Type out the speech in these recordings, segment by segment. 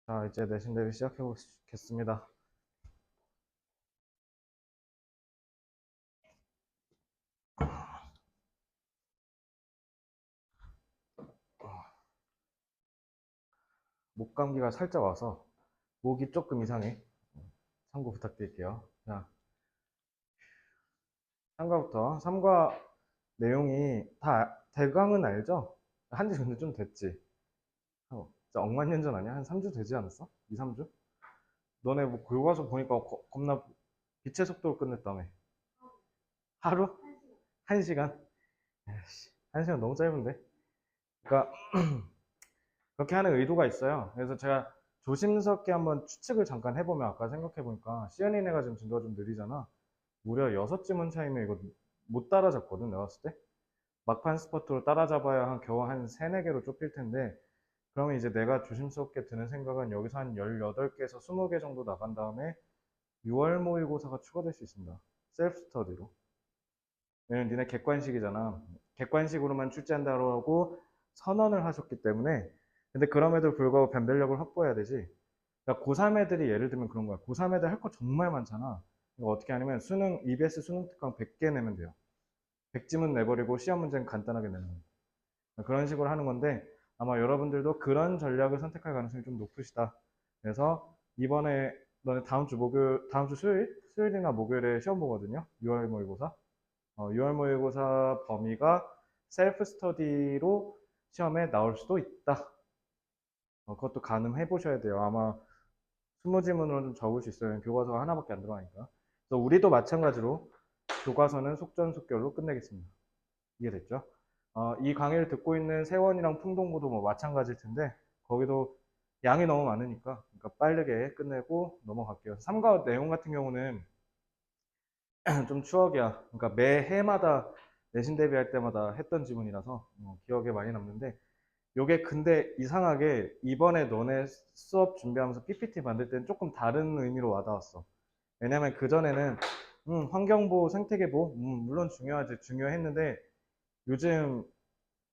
자, 이제 내신 대비 시작해 보겠습니다. 목 감기가 살짝 와서 목이 조금 이상해. 참고 부탁드릴게요. 자, 3과부터 3과 내용이 다 대강은 알죠? 한지 근데 좀 됐지. 진짜 억만년전 아니야? 한 3주 되지 않았어? 2, 3주? 너네 뭐 교과서 보니까 겁나 빛의 속도로 끝냈다며. 하루? 1시간? 에이씨, 1시간 너무 짧은데? 그러니까 그렇게 하는 의도가 있어요. 그래서 제가 조심스럽게 한번 추측을 잠깐 해보면 아까 생각해보니까 시연이네가 지금 진도가 좀 느리잖아. 무려 6지문 차이면 이거 못 따라잡거든, 내가 봤을 때. 막판 스퍼트로 따라잡아야 겨우 한 3, 4개로 좁힐 텐데, 그러면 이제 내가 조심스럽게 드는 생각은 여기서 한 18개에서 20개 정도 나간 다음에 6월 모의고사가 추가될 수 있습니다. 셀프 스터디로. 왜냐면 니네 객관식이잖아. 객관식으로만 출제한다고 선언을 하셨기 때문에. 근데 그럼에도 불구하고 변별력을 확보해야 되지. 그러니까 고3 애들이 예를 들면 그런 거야. 고3 애들 할 거 정말 많잖아. 이거 어떻게 하냐면 수능, EBS 수능 특강 100개 내면 돼요. 100지문 내버리고 시험 문제는 간단하게 내는 거예요. 그런 식으로 하는 건데 아마 여러분들도 그런 전략을 선택할 가능성이 좀 높으시다. 그래서 이번에 너네 다음 주 목요일, 다음 주 수요일이나 목요일에 시험 보거든요. 6월 모의고사. 6월 모의고사 범위가 셀프 스터디로 시험에 나올 수도 있다. 그것도 가늠해 보셔야 돼요. 아마 20지문으로 좀 적을 수 있어요. 교과서가 하나밖에 안 들어가니까. 그래서 우리도 마찬가지로 교과서는 속전속결로 끝내겠습니다. 이해됐죠? 이 강의를 듣고 있는 세원이랑 풍동고도 뭐 마찬가지일 텐데 거기도 양이 너무 많으니까 그러니까 빠르게 끝내고 넘어갈게요. 3과 내용 같은 경우는 좀 추억이야. 그러니까 매해마다 내신 대비할 때마다 했던 지문이라서 기억에 많이 남는데 요게 근데 이상하게 이번에 너네 수업 준비하면서 PPT 만들 때는 조금 다른 의미로 와닿았어. 왜냐면 그전에는 환경보호, 생태계보호 물론 중요하지 중요했는데 요즘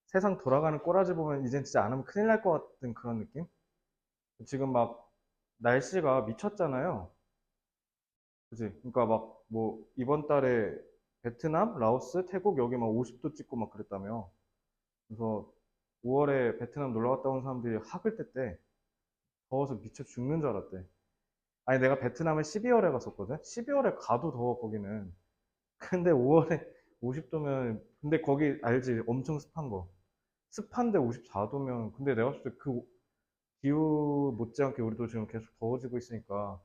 세상 돌아가는 꼬라지 보면 이젠 진짜 안 하면 큰일 날 것 같은 그런 느낌? 지금 막 날씨가 미쳤잖아요. 그지? 그러니까 막 뭐 이번 달에 베트남, 라오스, 태국 여기 막 50도 찍고 막 그랬다며. 그래서 5월에 베트남 놀러 갔다 온 사람들이 학을 뗐대. 더워서 미쳐 죽는 줄 알았대. 아니 내가 베트남을 12월에 갔었거든? 12월에 가도 더워 거기는. 근데 5월에 50도면 근데 거기 알지? 엄청 습한 거. 습한데 54도면 근데 내가 봤을 때 그 기후 못지않게 우리도 지금 계속 더워지고 있으니까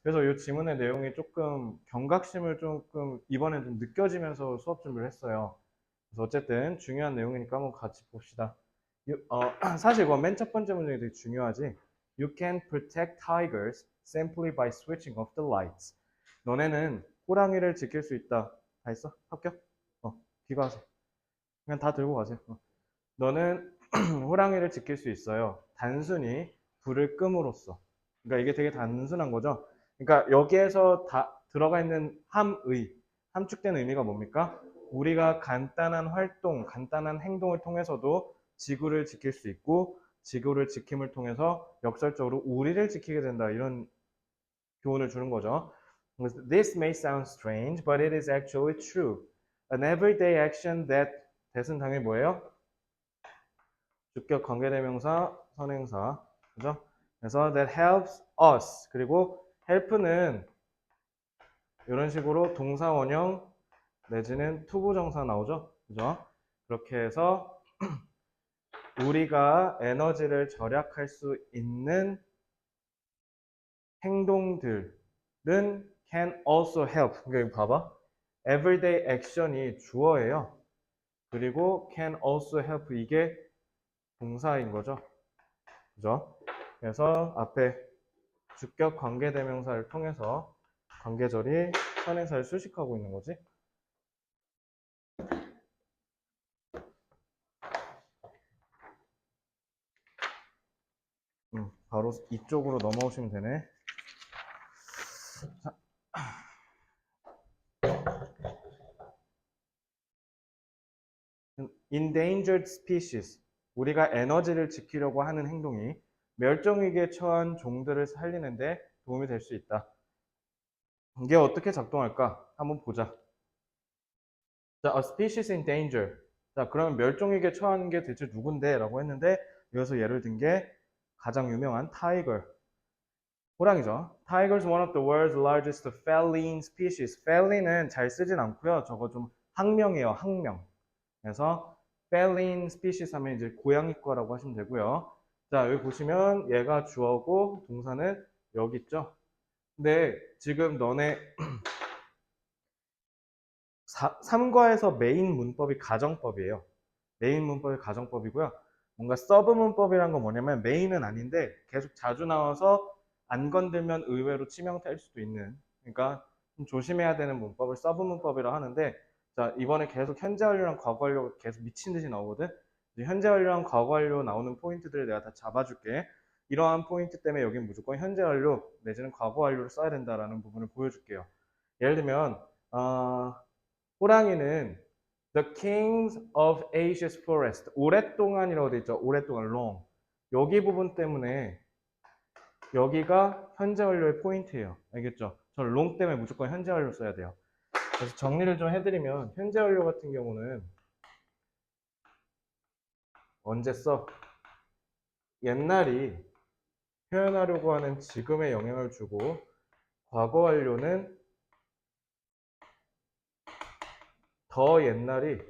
그래서 이 지문의 내용이 조금 경각심을 조금 이번에 좀 느껴지면서 수업 준비를 했어요. 그래서 어쨌든 중요한 내용이니까 한번 같이 봅시다. 사실 이건 맨 첫 번째 문장이 되게 중요하지. You can protect tigers simply by switching off the lights. 너네는 호랑이를 지킬 수 있다. 다 했어? 합격? 귀가하세요. 그냥 다 들고 가세요. 너는 호랑이를 지킬 수 있어요. 단순히 불을 끔으로써. 그러니까 이게 되게 단순한 거죠. 그러니까 여기에서 다 들어가 있는 함축된 의미가 뭡니까? 우리가 간단한 활동, 간단한 행동을 통해서도 지구를 지킬 수 있고 지구를 지킴을 통해서 역설적으로 우리를 지키게 된다. 이런 교훈을 주는 거죠. This may sound strange, but it is actually true. An everyday action that that은 당연히 뭐예요? 주격 관계대명사, 선행사. 그죠? 그래서 that helps us. 그리고 help는 이런 식으로 동사 원형 내지는 투부정사 나오죠? 그죠? 그렇게 해서 우리가 에너지를 절약할 수 있는 행동들은 can also help. 그러니까 봐봐. everyday action이 주어예요. 그리고 can also help 이게 동사인 거죠. 그죠? 그래서 앞에 주격 관계대명사를 통해서 관계절이 선행사를 수식하고 있는 거지. 바로 이쪽으로 넘어오시면 되네. 자. Endangered species. 우리가 에너지를 지키려고 하는 행동이 멸종위기에 처한 종들을 살리는데 도움이 될 수 있다. 이게 어떻게 작동할까? 한번 보자. 자, a species in danger. 자, 그러면 멸종위기에 처한 게 대체 누군데? 라고 했는데 여기서 예를 든 게 가장 유명한 타이거. 호랑이죠. Tiger is one of the world's largest feline species. feline은 잘 쓰진 않고요. 저거 좀 학명이에요. 학명. 그래서 feline species 하면 이제 고양이과라고 하시면 되고요. 자, 여기 보시면 얘가 주어고 동사는 여기 있죠. 근데 지금 너네 3과에서 메인 문법이 가정법이에요. 메인 문법이 가정법이고요. 뭔가 서브 문법이란 건 뭐냐면 메인은 아닌데 계속 자주 나와서 안 건들면 의외로 치명타일 수도 있는, 그러니까 좀 조심해야 되는 문법을 서브 문법이라 하는데, 자, 이번에 계속 현재 완료랑 과거 완료 계속 미친 듯이 나오거든. 현재 완료랑 과거 완료 나오는 포인트들을 내가 다 잡아줄게. 이러한 포인트 때문에 여긴 무조건 현재 완료 내지는 과거 완료를 써야 된다라는 부분을 보여줄게요. 예를 들면 호랑이는 The Kings of Asia's Forest. 오랫동안이라고 돼 있죠. 오랫동안, long. 여기 부분 때문에 여기가 현재 완료의 포인트예요. 알겠죠? 저는 long 때문에 무조건 현재 완료 써야 돼요. 그래서 정리를 좀 해드리면 현재 완료 같은 경우는 언제 써? 옛날이 표현하려고 하는 지금에 영향을 주고, 과거 완료는 더 옛날이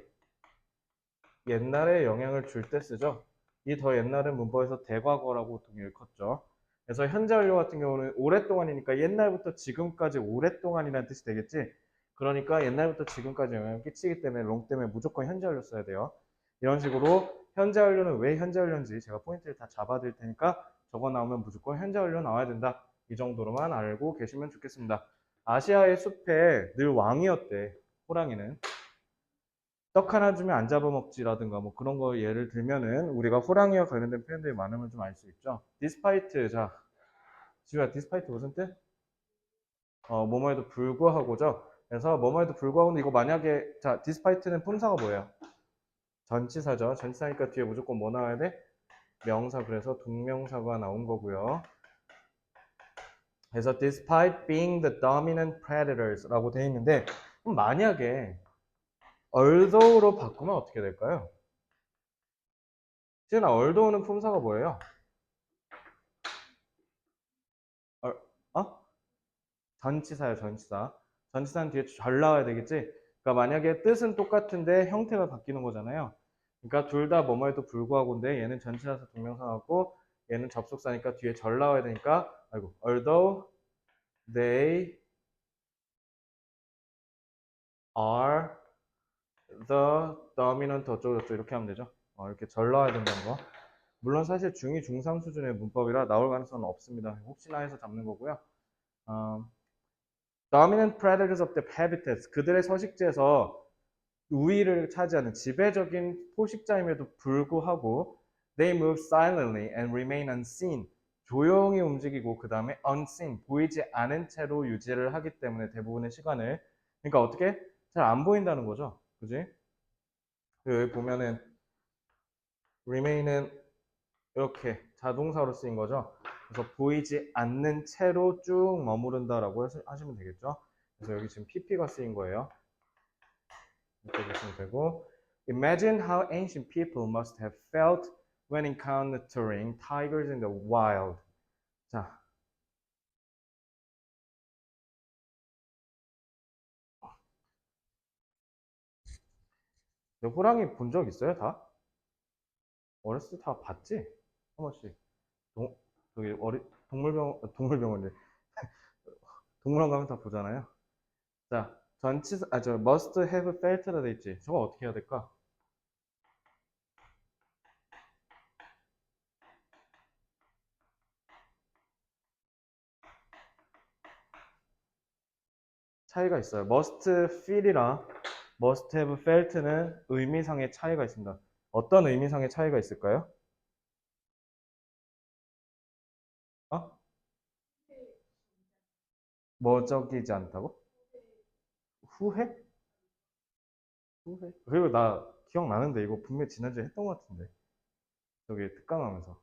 옛날에 영향을 줄 때 쓰죠. 이 더 옛날은 문법에서 대과거라고 보통 일컫죠. 그래서 현재 완료 같은 경우는 오랫동안이니까 옛날부터 지금까지 오랫동안이라는 뜻이 되겠지. 그러니까 옛날부터 지금까지 영향을 끼치기 때문에 long 때문에 무조건 현재 완료 써야 돼요. 이런 식으로 현재 완료는 왜 현재 완료인지 제가 포인트를 다 잡아드릴 테니까 저거 나오면 무조건 현재 완료 나와야 된다. 이 정도로만 알고 계시면 좋겠습니다. 아시아의 숲에 늘 왕이었대, 호랑이는. 떡 하나 주면 안 잡아먹지라든가 뭐 그런 거 예를 들면은 우리가 호랑이와 관련된 표현들이 많으면 좀 알 수 있죠. despite, 자, 지우야, despite 무슨 뜻? 뭐뭐에도 불구하고죠. 그래서 뭐뭐에도 불구하고는 이거 만약에, 자, despite는 품사가 뭐예요? 전치사죠. 전치사니까 뒤에 무조건 뭐 나와야 돼? 명사, 그래서 동명사가 나온 거고요. 그래서 despite being the dominant predators 라고 되어 있는데, 그럼 만약에 although로 바꾸면 어떻게 될까요? 지은아, although는 품사가 뭐예요? 어? 전치사예요, 전치사. 전치사는 뒤에 잘 나와야 되겠지? 그러니까 만약에 뜻은 똑같은데 형태가 바뀌는 거잖아요. 그러니까 둘 다 뭐뭐에도 불구하고인데 얘는 전치사에서 동명사 나왔고 얘는 접속사니까 뒤에 절 나와야 되니까, 아이고, although they are the dominant 어쩌고 저쩌고 이렇게 하면 되죠. 이렇게 절 나와야 된다는 거. 물론 사실 중2, 중3 수준의 문법이라 나올 가능성은 없습니다. 혹시나 해서 잡는 거고요. 어, dominant predators of the habitats, 그들의 서식지에서 우위를 차지하는 지배적인 포식자임에도 불구하고 they move silently and remain unseen, 조용히 움직이고 그 다음에 unseen, 보이지 않은 채로 유지를 하기 때문에 대부분의 시간을, 그러니까 어떻게 잘 안 보인다는 거죠. 그지? 여기 보면은 remain은 이렇게 자동사로 쓰인 거죠. 그래서 보이지 않는 채로 쭉 머무른다라고 하시면 되겠죠. 그래서 여기 지금 pp가 쓰인 거예요. 이렇게 보시면 되고, Imagine how ancient people must have felt when encountering tigers in the wild. 자, 너 호랑이 본 적 있어요, 다? 어렸을 때 다 봤지? 한 번씩. 동, 저기 동물병원에 동물원 가면 다 보잖아요. 자, 저 must have felt라 돼 있지. 저거 어떻게 해야 될까? 차이가 있어요. must feel이랑 must have felt는 의미상의 차이가 있습니다. 어떤 의미상의 차이가 있을까요? 어? 뭐적이지 않다고? 후회? 후회? 그리고 나 기억나는데 이거 분명히 지난주에 했던 것 같은데. 저기 특강하면서.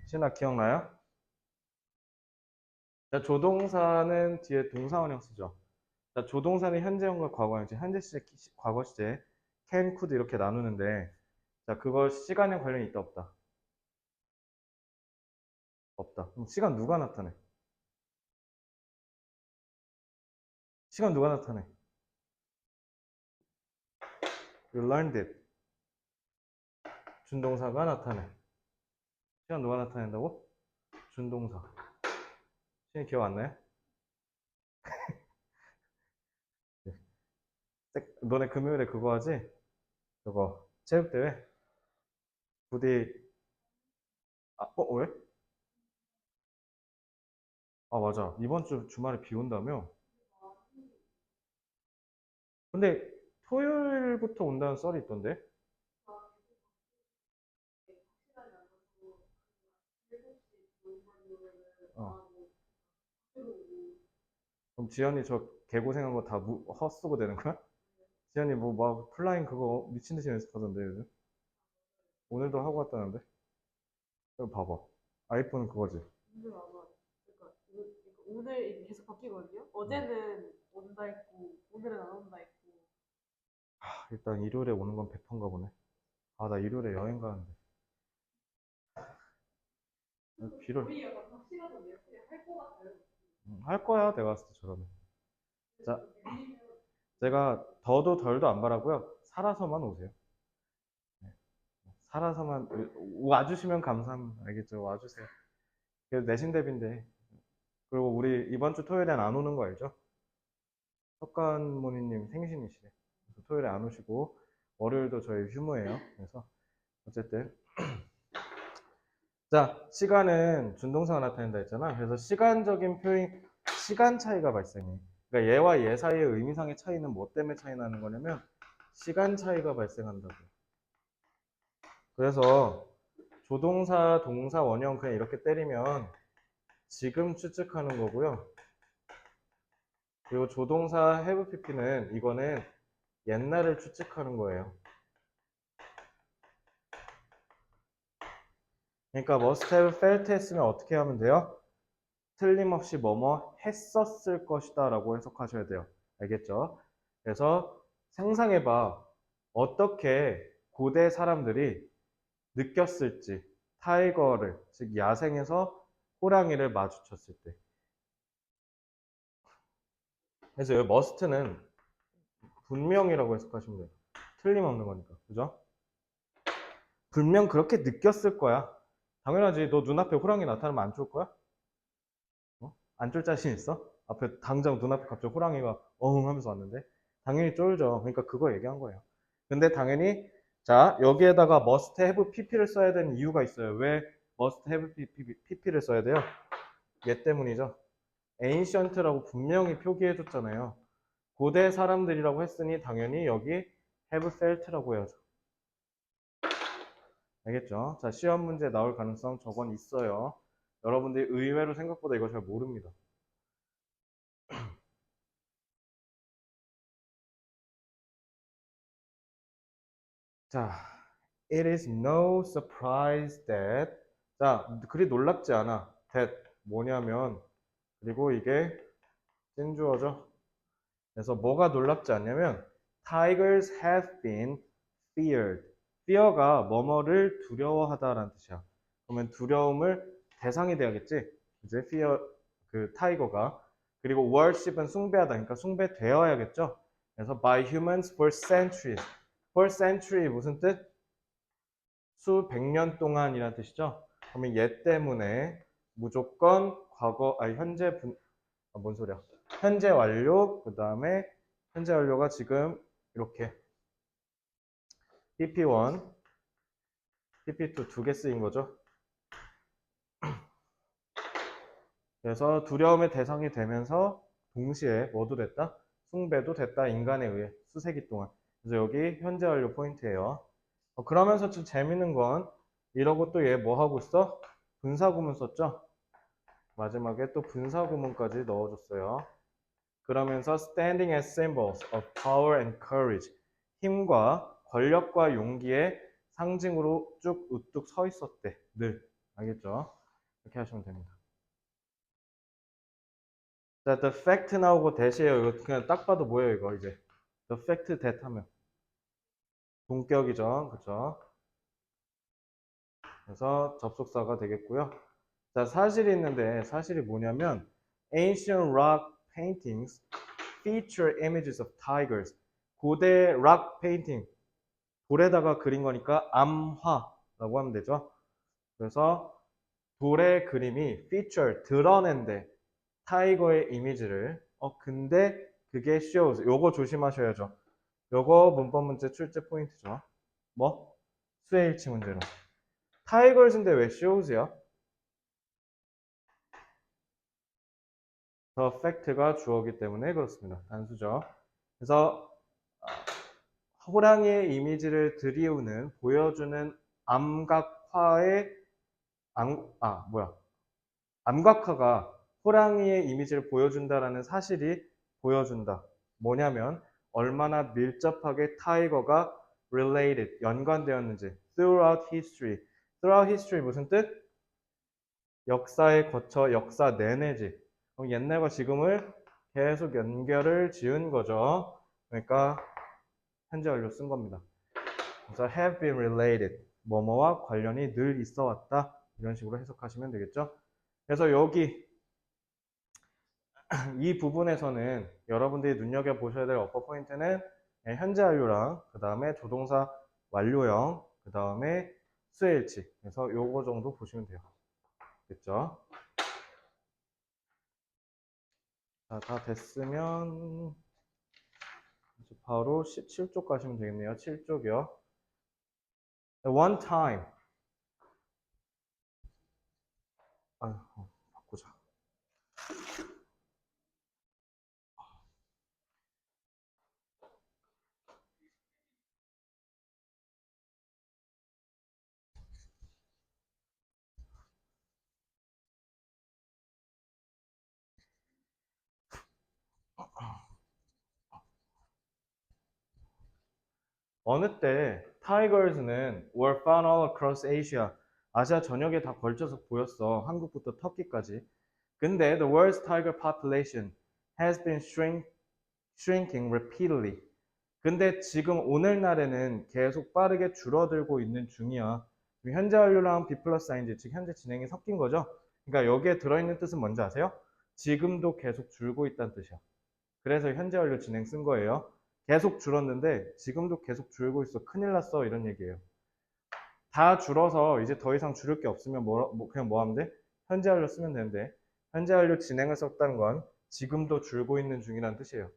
신아 기억나요? 자, 조동사는 뒤에 동사원형 쓰죠. 자, 조동사는 현재형과 과거형이지. 현재 시제, 과거 시제, can, could 이렇게 나누는데, 자, 그거 시간에 관련이 있다, 없다? 없다. 그럼 시간 누가 나타내? 시간 누가 나타내? You learned it. 준동사가 나타내. 시간 누가 나타낸다고? 준동사. 시간 기억 안 나요? 너네 금요일에 그거 하지? 그거 체육대회? 부디 왜? 아 맞아 이번 주 주말에 비 온다며? 근데 토요일부터 온다는 썰이 있던데? 어. 그럼 지연이 저 개고생한 거 다 헛쓰고 되는 거야? 지연이 뭐 막 플라잉 그거 미친 듯이 연습하던데 요즘? 오늘도 하고 왔다는데? 이거 봐봐 아이폰 그거지? 오늘 아마 그러니까 오늘 이게 계속 바뀌거든요. 어제는 온다 했고 오늘은 안 온다 했고. 일단 일요일에 오는 건 100%인가 보네. 아 나 일요일에 여행 가는데 비를 거의 약간 확실하던데요. 그냥 할것 같아요. 할 거야 내가 봤을 때 저러면. 자 제가 더도 덜도 안 바라고요. 살아서만 오세요. 네. 살아서만 와주시면 감사합니다. 알겠죠? 와주세요. 그래도 내신 대비인데. 그리고 우리 이번 주 토요일엔 안 오는 거 알죠? 석관모니님 생신이시래. 그래서 토요일에 안 오시고 월요일도 저희 휴무예요. 그래서 어쨌든 자 시간은 준동사가 나타낸다 했잖아. 그래서 시간적인 표현 시간 차이가 발생해. 그러니까 얘와 얘 사이의 의미상의 차이는 뭐 때문에 차이 나는 거냐면 시간 차이가 발생한다고. 그래서 조동사, 동사, 원형 그냥 이렇게 때리면 지금 추측하는 거고요. 그리고 조동사 have pp는 이거는 옛날을 추측하는 거예요. 그러니까 must have felt 했으면 어떻게 하면 돼요? 틀림없이 뭐뭐 했었을 것이다 라고 해석하셔야 돼요. 알겠죠? 그래서 상상해봐. 어떻게 고대 사람들이 느꼈을지 타이거를 즉 야생에서 호랑이를 마주쳤을 때. 그래서 여기 must는 분명이라고 해석하시면 돼요. 틀림없는 거니까. 그죠? 분명 그렇게 느꼈을 거야. 당연하지. 너 눈앞에 호랑이 나타나면 안 쫄 거야? 안 쫄 자신 있어? 앞에 당장 눈앞에 갑자기 호랑이가 어흥 하면서 왔는데 당연히 쫄죠. 그러니까 그거 얘기한 거예요. 근데 당연히 자 여기에다가 must have pp를 써야 되는 이유가 있어요. 왜 must have pp를 써야 돼요? 얘 때문이죠. ancient라고 분명히 표기해 줬잖아요. 고대 사람들이라고 했으니 당연히 여기 have felt라고 해야죠. 알겠죠? 자, 시험 문제 나올 가능성 저건 있어요. 여러분들이 의외로 생각보다 이거 잘 모릅니다. 자, it is no surprise that 자, 그리 놀랍지 않아. that 뭐냐면 그리고 이게 찐주어죠. 그래서 뭐가 놀랍지 않냐면 tigers have been feared. fear가 뭐뭐를 두려워하다라는 뜻이야. 그러면 두려움을 대상이 돼야겠지. 이제 fear 그 타이거가 그리고 worship은 숭배하다. 그러니까 숭배되어야겠죠. 그래서 by humans for centuries. for century 무슨 뜻? 수백 년 동안이라는 뜻이죠. 그러면 얘 때문에 무조건 과거 현재 뭔 소리야? 현재 완료 그 다음에 현재 완료가 지금 이렇게 PP1, PP2 두 개 쓰인 거죠. 그래서 두려움의 대상이 되면서 동시에 뭐도 됐다? 숭배도 됐다. 인간에 의해 수세기 동안. 그래서 여기 현재 완료 포인트예요. 그러면서 좀 재밌는 건 이러고 또 얘 뭐 하고 있어? 분사구문 썼죠? 마지막에 또 분사구문까지 넣어줬어요. 그러면서 standing as symbols of power and courage 힘과 권력과 용기의 상징으로 쭉 우뚝 서 있었대. 늘. 알겠죠? 이렇게 하시면 됩니다. 자, the fact 나오고 that이에요. 이거 그냥 딱 봐도 뭐예요, 이거 이제. the fact that 하면 동격이죠. 그쵸? 그래서 접속사가 되겠고요. 자, 사실이 있는데 사실이 뭐냐면 ancient rock paintings feature images of tigers. 고대 락 페인팅, 돌에다가 그린 거니까 암화라고 하면 되죠. 그래서 돌의 그림이 feature, 드러낸대. 타이거의 이미지를. 근데 그게 shows. 요거 조심하셔야죠. 요거 문법 문제 출제 포인트죠. 뭐? 수혜일치 문제로. 타이거즈인데 왜 shows야? the fact가 주어기 때문에 그렇습니다. 단수죠. 그래서 호랑이의 이미지를 드리우는, 보여주는 암각화의 암각화가 호랑이의 이미지를 보여준다라는 사실이 보여준다. 뭐냐면 얼마나 밀접하게 타이거가 related, 연관되었는지. throughout history. throughout history 무슨 뜻? 역사에 거쳐, 역사 내내지. 그럼 옛날과 지금을 계속 연결을 지은 거죠. 그러니까 현재 완료 쓴 겁니다. 그래서 have been related, 뭐뭐와 관련이 늘 있어 왔다. 이런 식으로 해석하시면 되겠죠. 그래서 여기 이 부분에서는 여러분들이 눈여겨보셔야 될 어퍼 포인트는 현재 완료랑 그 다음에 조동사 완료형, 그 다음에 수혜일치. 그래서 요거 정도 보시면 돼요. 됐죠? 자, 다 됐으면 이제 바로 17쪽 가시면 되겠네요. 7쪽이요. One time. 바꾸자. 어느 때 타이거즈는 were found all across Asia. 아시아 전역에 다 걸쳐서 보였어. 한국부터 터키까지. 근데 the world's tiger population has been shrinking repeatedly. 근데 지금 오늘날에는 계속 빠르게 줄어들고 있는 중이야. 현재 완료랑 B 플러스 ING, 즉 현재 진행이 섞인 거죠. 그러니까 여기에 들어있는 뜻은 뭔지 아세요? 지금도 계속 줄고 있다는 뜻이야. 그래서 현재 완료 진행 쓴 거예요. 계속 줄었는데 지금도 계속 줄고 있어. 큰일 났어. 이런 얘기예요. 다 줄어서 이제 더 이상 줄일 게 없으면 그냥 뭐 하면 돼? 현재 완료 쓰면 되는데 현재 완료 진행을 썼다는 건 지금도 줄고 있는 중이라는 뜻이에요.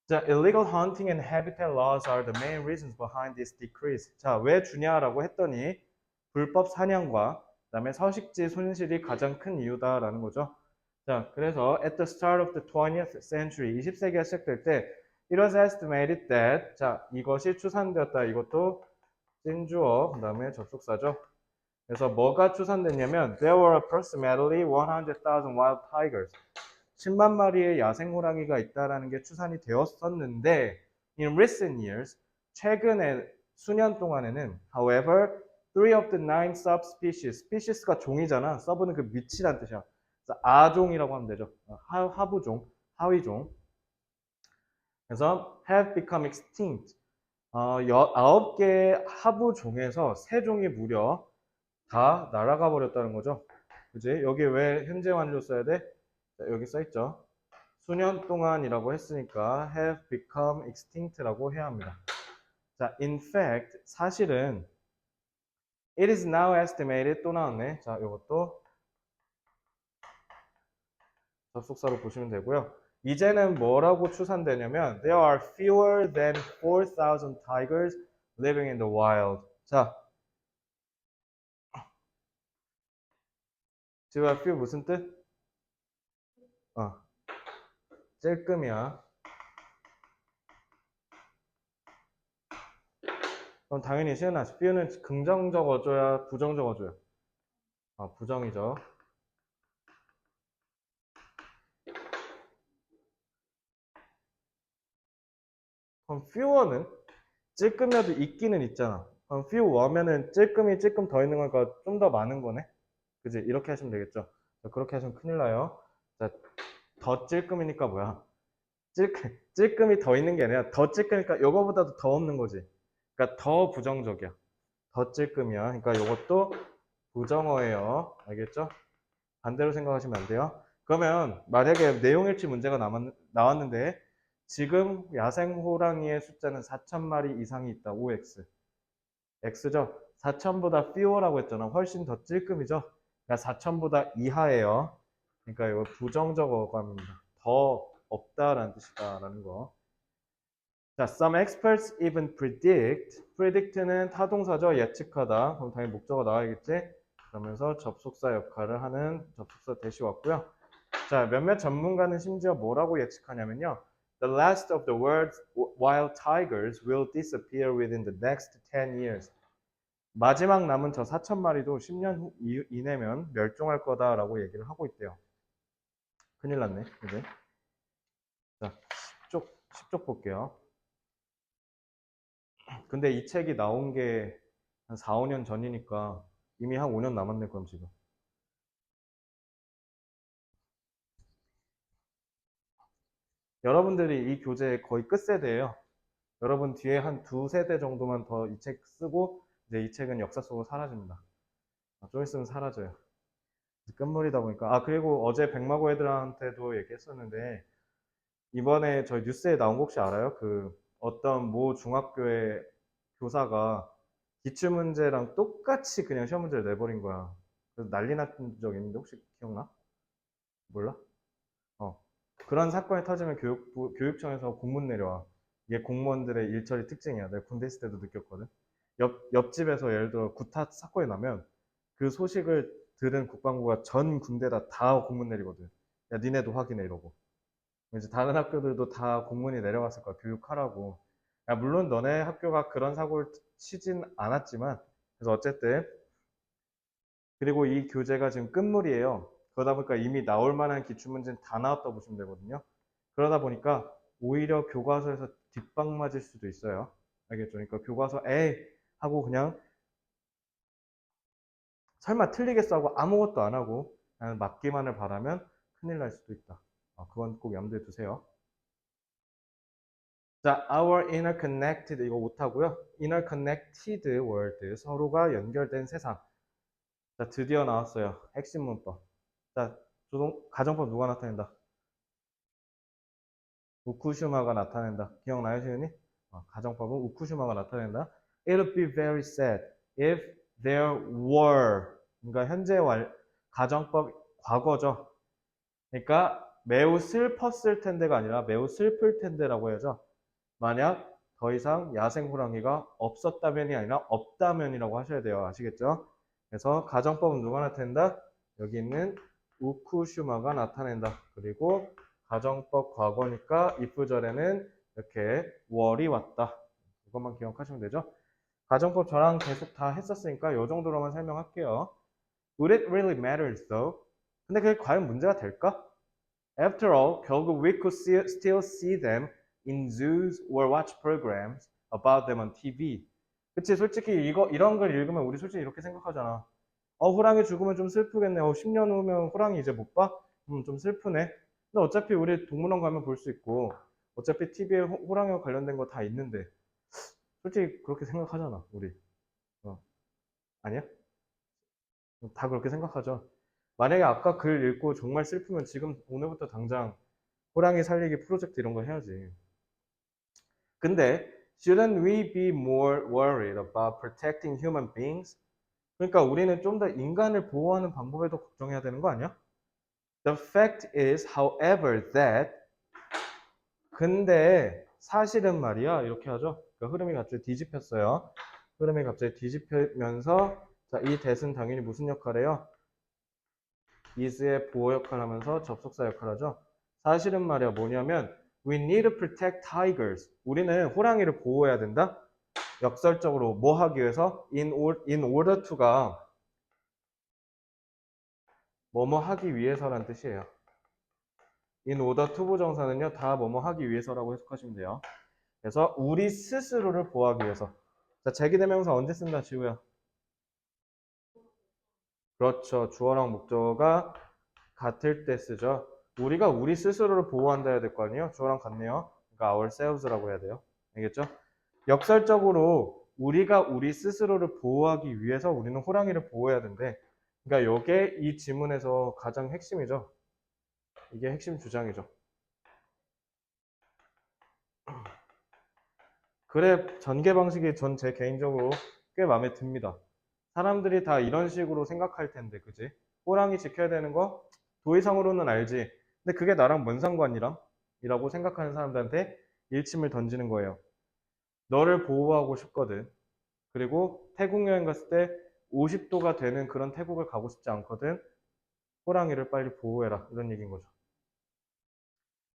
자, illegal hunting and habitat laws are the main reasons behind this decrease. 자, 왜 주냐라고 했더니 불법 사냥과 그다음에 서식지 손실이 가장 큰 이유다라는 거죠. 자, 그래서 at the start of the 20th century, 20세기가 시작될 때 it was estimated that, 자, 이것이 추산되었다. 이것도 찐주어, 그다음에 접속사죠. 그래서 뭐가 추산됐냐면 there were approximately 100,000 wild tigers. 10만 마리의 야생 호랑이가 있다라는 게 추산이 되었었는데 in recent years, 최근에 수년 동안에는 however, 3 of the 9 subspecies, species가 종이잖아. sub는 그 밑이란 뜻이야. 그래서 아종이라고 하면 되죠. 하부종, 하위종. 그래서 have become extinct. 9개의 하부종에서 3종이 무려 다 날아가 버렸다는 거죠. 그지? 여기 왜 현재 완료 써야 돼? 자, 여기 써있죠. 수년 동안이라고 했으니까 have become extinct라고 해야 합니다. 자, in fact, 사실은 it is now estimated, 또 나왔네. 자, 이것도 접속사로 보시면 되고요. 이제는 뭐라고 추산되냐면 there are fewer than 4,000 tigers living in the wild. 자, 지금 few 무슨 뜻? 찔끔이야. 그럼 당연히 시은아, few는 긍정적 어조야, 부정적 어조야? 부정이죠. 그럼 fewer는 찔끔이라도 있기는 있잖아. 그럼 fewer면은 찔끔이 찔끔 더 있는 거니까 좀 더 많은 거네. 그지? 이렇게 하시면 되겠죠. 자, 그렇게 하시면 큰일 나요. 자, 더 찔끔이니까 뭐야? 찔끔이 더 있는 게 아니라 더 찔끔이니까 요거보다도 더 없는 거지. 그러니까 더 부정적이야. 더 찔끔이야. 그러니까 요것도 부정어예요. 알겠죠? 반대로 생각하시면 안 돼요. 그러면 만약에 내용일치 문제가 나왔는데 지금 야생 호랑이의 숫자는 4,000마리 이상이 있다. OX. X죠? 4,000보다 fewer라고 했잖아. 훨씬 더 찔끔이죠? 그러니까 4,000보다 이하예요. 그러니까 이거 부정적 어감입니다. 더 없다라는 뜻이다라는 거. 자, some experts even predict. predict는 타동사죠. 예측하다. 그럼 당연히 목적어 나와야겠지? 그러면서 접속사 역할을 하는 접속사 대시 왔고요. 자, 몇몇 전문가는 심지어 뭐라고 예측하냐면요. The last of the world's wild tigers will disappear within the next 10 years. 마지막 남은 저 4,000마리도 10년 이내면 멸종할 거다라고 얘기를 하고 있대요. 큰일 났네, 이제. 자, 10쪽 볼게요. 근데 이 책이 나온 게 한 4, 5년 전이니까 이미 한 5년 남았네, 그럼 지금. 여러분들이 이 교재 거의 끝세대예요. 여러분 뒤에 한 두 세대 정도만 더 이 책 쓰고 이제 이 책은 역사 속으로 사라집니다. 좀 있으면 사라져요. 끝물이다 보니까. 아, 그리고 어제 백마고 애들한테도 얘기했었는데 이번에 저희 뉴스에 나온 거 혹시 알아요? 그 어떤 모 중학교의 교사가 기출문제랑 똑같이 그냥 시험 문제를 내버린 거야. 그래서 난리 났던 적 있는데 혹시 기억나? 몰라? 어. 그런 사건이 터지면 교육청에서 공문 내려와. 이게 공무원들의 일처리 특징이야. 내가 군대 있을 때도 느꼈거든. 옆집에서 예를 들어 구타 사건이 나면 그 소식을 들은 국방부가 전 군대다 다 공문 내리거든. 야, 니네도 확인해 이러고. 이제 다른 학교들도 다 공문이 내려갔을 거야. 교육하라고. 야, 물론 너네 학교가 그런 사고를 치진 않았지만, 그래서 어쨌든, 그리고 이 교재가 지금 끝물이에요. 그러다 보니까 이미 나올 만한 기출문제는 다 나왔다 보시면 되거든요. 그러다 보니까 오히려 교과서에서 뒷방 맞을 수도 있어요. 알겠죠? 그러니까 교과서 에이 하고 그냥 설마 틀리겠어 하고 아무것도 안 하고 그냥 맞기만을 바라면 큰일 날 수도 있다. 그건 꼭 염두에 두세요. 자, our interconnected 이거 못하고요. interconnected world 서로가 연결된 세상. 자, 드디어 나왔어요. 핵심 문법. 자, 가정법 누가 나타낸다? 우쿠슈마가 나타낸다. 기억나요, 시은이? 가정법은 우쿠슈마가 나타낸다. It would be very sad if there were. 그러니까 현재 가정법 과거죠. 그러니까 매우 슬펐을 텐데가 아니라 매우 슬플 텐데라고 해야죠. 만약 더 이상 야생 호랑이가 없었다면이 아니라 없다면이라고 하셔야 돼요. 아시겠죠? 그래서 가정법은 누가 나타낸다? 여기 있는 우쿠슈마가 나타낸다. 그리고 가정법 과거니까 if절에는 이렇게 월이 왔다. 이것만 기억하시면 되죠? 가정법 저랑 계속 다 했었으니까 이 정도로만 설명할게요. Would it really matter though? 근데 그게 과연 문제가 될까? After all, 결국 we could still see them in zoos or watch programs about them on TV. 그치, 솔직히 이런 걸 읽으면 우리 솔직히 이렇게 생각하잖아. 호랑이 죽으면 좀 슬프겠네. 10년 후면 호랑이 이제 못 봐? 좀 슬프네. 근데 어차피 우리 동물원 가면 볼 수 있고, 어차피 TV에 호랑이와 관련된 거 다 있는데, 솔직히 그렇게 생각하잖아, 우리. 아니야? 다 그렇게 생각하죠. 만약에 아까 글 읽고 정말 슬프면 지금 오늘부터 당장 호랑이 살리기 프로젝트 이런 거 해야지. 근데 shouldn't we be more worried about protecting human beings? 그러니까 우리는 좀 더 인간을 보호하는 방법에도 걱정해야 되는 거 아니야? The fact is, however, that 근데 사실은 말이야 이렇게 하죠. 그러니까 흐름이 갑자기 뒤집혔어요. 흐름이 갑자기 뒤집히면서 자, 이 that은 당연히 무슨 역할을 해요? is의 보호 역할을 하면서 접속사 역할을 하죠. 사실은 말이야 뭐냐면 we need to protect tigers. 우리는 호랑이를 보호해야 된다. 역설적으로 뭐 하기 위해서? in order to가 뭐뭐 하기 위해서라는 뜻이에요. in order to 부정사는요 다 뭐뭐 하기 위해서라고 해석하시면 돼요. 그래서 우리 스스로를 보호하기 위해서. 자, 제기대명사 언제 쓴다, 지우야? 그렇죠. 주어랑 목적어가 같을 때 쓰죠. 우리가 우리 스스로를 보호한다 해야 될 거 아니에요? 주어랑 같네요. 그러니까 ourseves라고 해야 돼요. 알겠죠? 역설적으로 우리가 우리 스스로를 보호하기 위해서 우리는 호랑이를 보호해야 된대. 그러니까 이게 이 지문에서 가장 핵심이죠. 이게 핵심 주장이죠. 그래 전개 방식이 전 제 개인적으로 꽤 마음에 듭니다. 사람들이 다 이런 식으로 생각할 텐데, 그지? 호랑이 지켜야 되는 거 도의상으로는 알지. 근데 그게 나랑 뭔 상관이람? 이라고 생각하는 사람들한테 일침을 던지는 거예요. 너를 보호하고 싶거든. 그리고 태국 여행 갔을 때 50도가 되는 그런 태국을 가고 싶지 않거든. 호랑이를 빨리 보호해라. 이런 얘기인 거죠.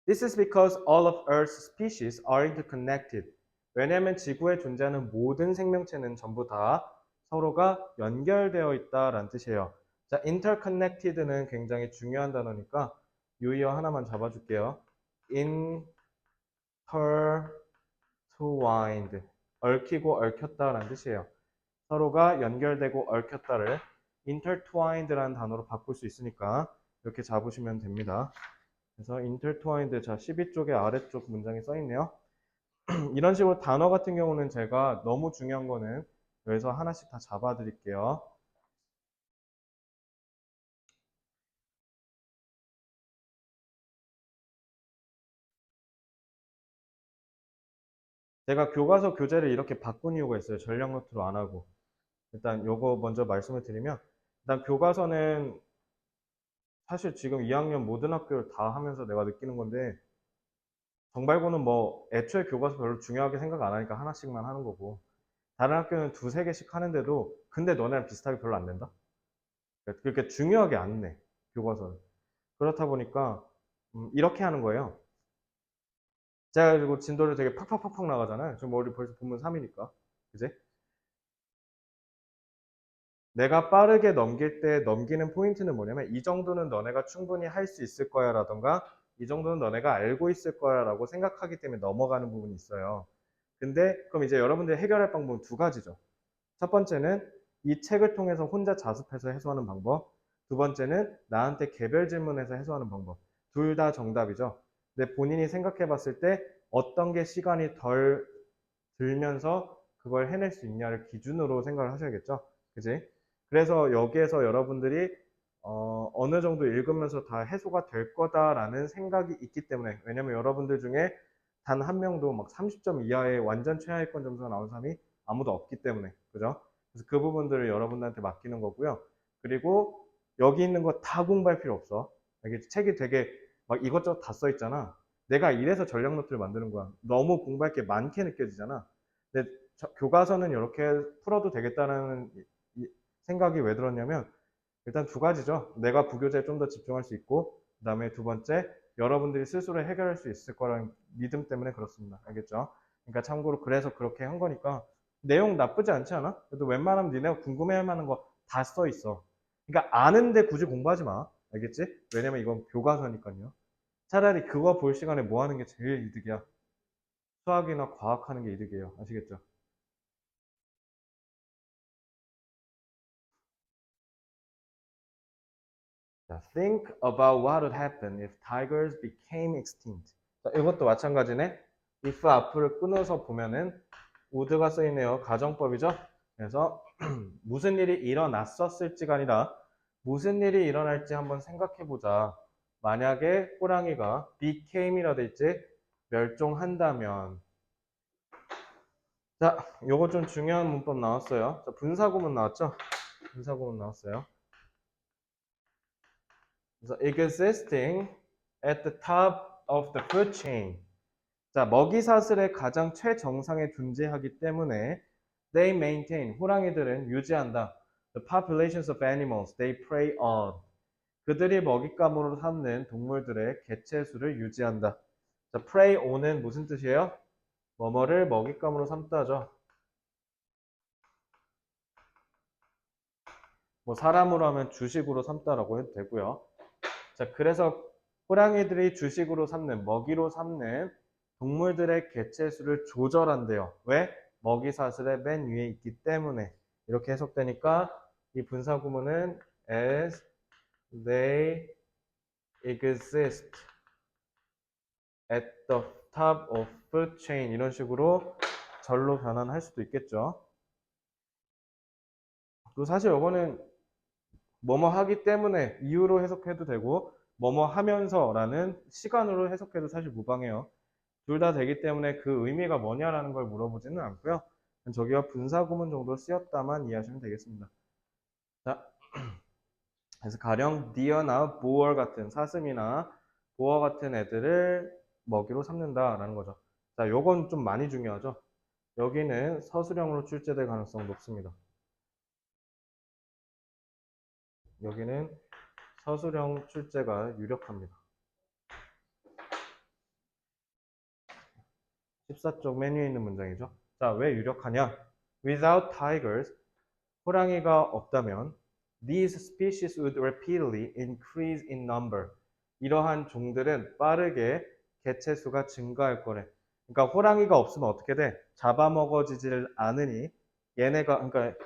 This is because all of Earth's species are interconnected. 왜냐하면 지구에 존재하는 모든 생명체는 전부 다 서로가 연결되어 있다라는 뜻이에요. 자, interconnected는 굉장히 중요한 단어니까 유의어 하나만 잡아줄게요. intertwined. 얽히고 얽혔다라는 뜻이에요. 서로가 연결되고 얽혔다를 intertwined라는 단어로 바꿀 수 있으니까 이렇게 잡으시면 됩니다. 그래서 intertwined, 자 12쪽의 아래쪽 문장에 써 있네요. 이런 식으로 단어 같은 경우는 제가 너무 중요한 거는 여기서 하나씩 다 잡아 드릴게요. 제가 교과서 교재를 이렇게 바꾼 이유가 있어요. 전략 노트로 안 하고. 일단 요거 먼저 말씀을 드리면, 일단 교과서는 사실 지금 2학년 모든 학교를 다 하면서 내가 느끼는 건데, 정발고는 뭐 애초에 교과서 별로 중요하게 생각 안 하니까 하나씩만 하는 거고, 다른 학교는 두세 개씩 하는데도 근데 너네랑 비슷하게 별로 안 낸다? 그렇게 중요하게 안 내, 교과서는. 그렇다 보니까 이렇게 하는 거예요. 제가 그리고 진도를 되게 팍팍팍팍 나가잖아요. 지금 머리 벌써 본문 3이니까. 그지? 내가 빠르게 넘길 때 넘기는 포인트는 뭐냐면 이 정도는 너네가 충분히 할 수 있을 거야 라던가 이 정도는 너네가 알고 있을 거야 라고 생각하기 때문에 넘어가는 부분이 있어요. 근데 그럼 이제 여러분들이 해결할 방법은 두 가지죠. 첫 번째는 이 책을 통해서 혼자 자습해서 해소하는 방법. 두 번째는 나한테 개별 질문해서 해소하는 방법. 둘 다 정답이죠. 근데 본인이 생각해 봤을 때 어떤 게 시간이 덜 들면서 그걸 해낼 수 있냐를 기준으로 생각을 하셔야겠죠. 그지? 그래서 여기에서 여러분들이 느 정도 읽으면서 다 해소가 될 거다라는 생각이 있기 때문에 왜냐면 여러분들 중에 단 한 명도 막 30점 이하의 완전 최하위권 점수가 나온 사람이 아무도 없기 때문에 그죠? 그래서 그 부분들을 여러분들한테 맡기는 거고요. 그리고 여기 있는 거 다 공부할 필요 없어. 이게 책이 되게 막 이것저것 다 써 있잖아. 내가 이래서 전략 노트를 만드는 거야. 너무 공부할 게 많게 느껴지잖아. 근데 교과서는 이렇게 풀어도 되겠다는 생각이 왜 들었냐면 일단 두 가지죠. 내가 부교재에 좀 더 집중할 수 있고 그다음에 두 번째 여러분들이 스스로 해결할 수 있을 거라는 믿음 때문에 그렇습니다. 알겠죠? 그러니까 참고로 그래서 그렇게 한 거니까 내용 나쁘지 않지 않아? 그래도 웬만하면 니네가 궁금해할 만한 거 다 써 있어. 그러니까 아는데 굳이 공부하지 마. 알겠지? 왜냐면 이건 교과서니까요. 차라리 그거 볼 시간에 뭐 하는 게 제일 이득이야. 수학이나 과학 하는 게 이득이에요. 아시겠죠? 자, think about what would happen if tigers became extinct. 자, 이것도 마찬가지네. if 앞을 끊어서 보면은 would가 쓰이네요. 가정법이죠. 그래서 무슨 일이 일어났었을지가 아니라 무슨 일이 일어날지 한번 생각해 보자. 만약에 호랑이가 became이라 돼 있지 멸종한다면 자, 요거 좀 중요한 문법 나왔어요. 자, 분사구문 나왔죠? 분사구문 나왔어요. 그래서 existing at the top of the food chain. 자, 먹이사슬의 가장 최정상에 존재하기 때문에 they maintain, 호랑이들은 유지한다. The populations of animals they prey on. 그들이 먹잇감으로 삼는 동물들의 개체수를 유지한다. 자, prey on은 무슨 뜻이에요? 뭐뭐를 먹잇감으로 삼다죠. 뭐 사람으로 하면 주식으로 삼다라고 해도 되고요. 자, 그래서 호랑이들이 주식으로 삼는, 먹이로 삼는 동물들의 개체 수를 조절한대요. 왜? 먹이 사슬의 맨 위에 있기 때문에. 이렇게 해석되니까 이 분사 구문은 as they exist at the top of food chain 이런 식으로 절로 변환할 수도 있겠죠. 또 사실 이거는 뭐뭐 하기 때문에 이유로 해석해도 되고 뭐뭐 하면서라는 시간으로 해석해도 사실 무방해요. 둘 다 되기 때문에 그 의미가 뭐냐라는 걸 물어보지는 않고요. 저기가 분사 구문 정도 쓰였다만 이해하시면 되겠습니다. 자, 그래서 가령 deer나 boar 같은 사슴이나 보어 같은 애들을 먹이로 삼는다라는 거죠. 자, 요건 좀 많이 중요하죠. 여기는 서술형으로 출제될 가능성 높습니다. 여기는 서술형 출제가 유력합니다. 14쪽 맨 위에 있는 문장이죠. 자, 왜 유력하냐? Without tigers, 호랑이가 없다면 these species would rapidly increase in number. 이러한 종들은 빠르게 개체 수가 증가할 거래. 그러니까 호랑이가 없으면 어떻게 돼? 잡아먹어지질 않으니 얘네가 그러니까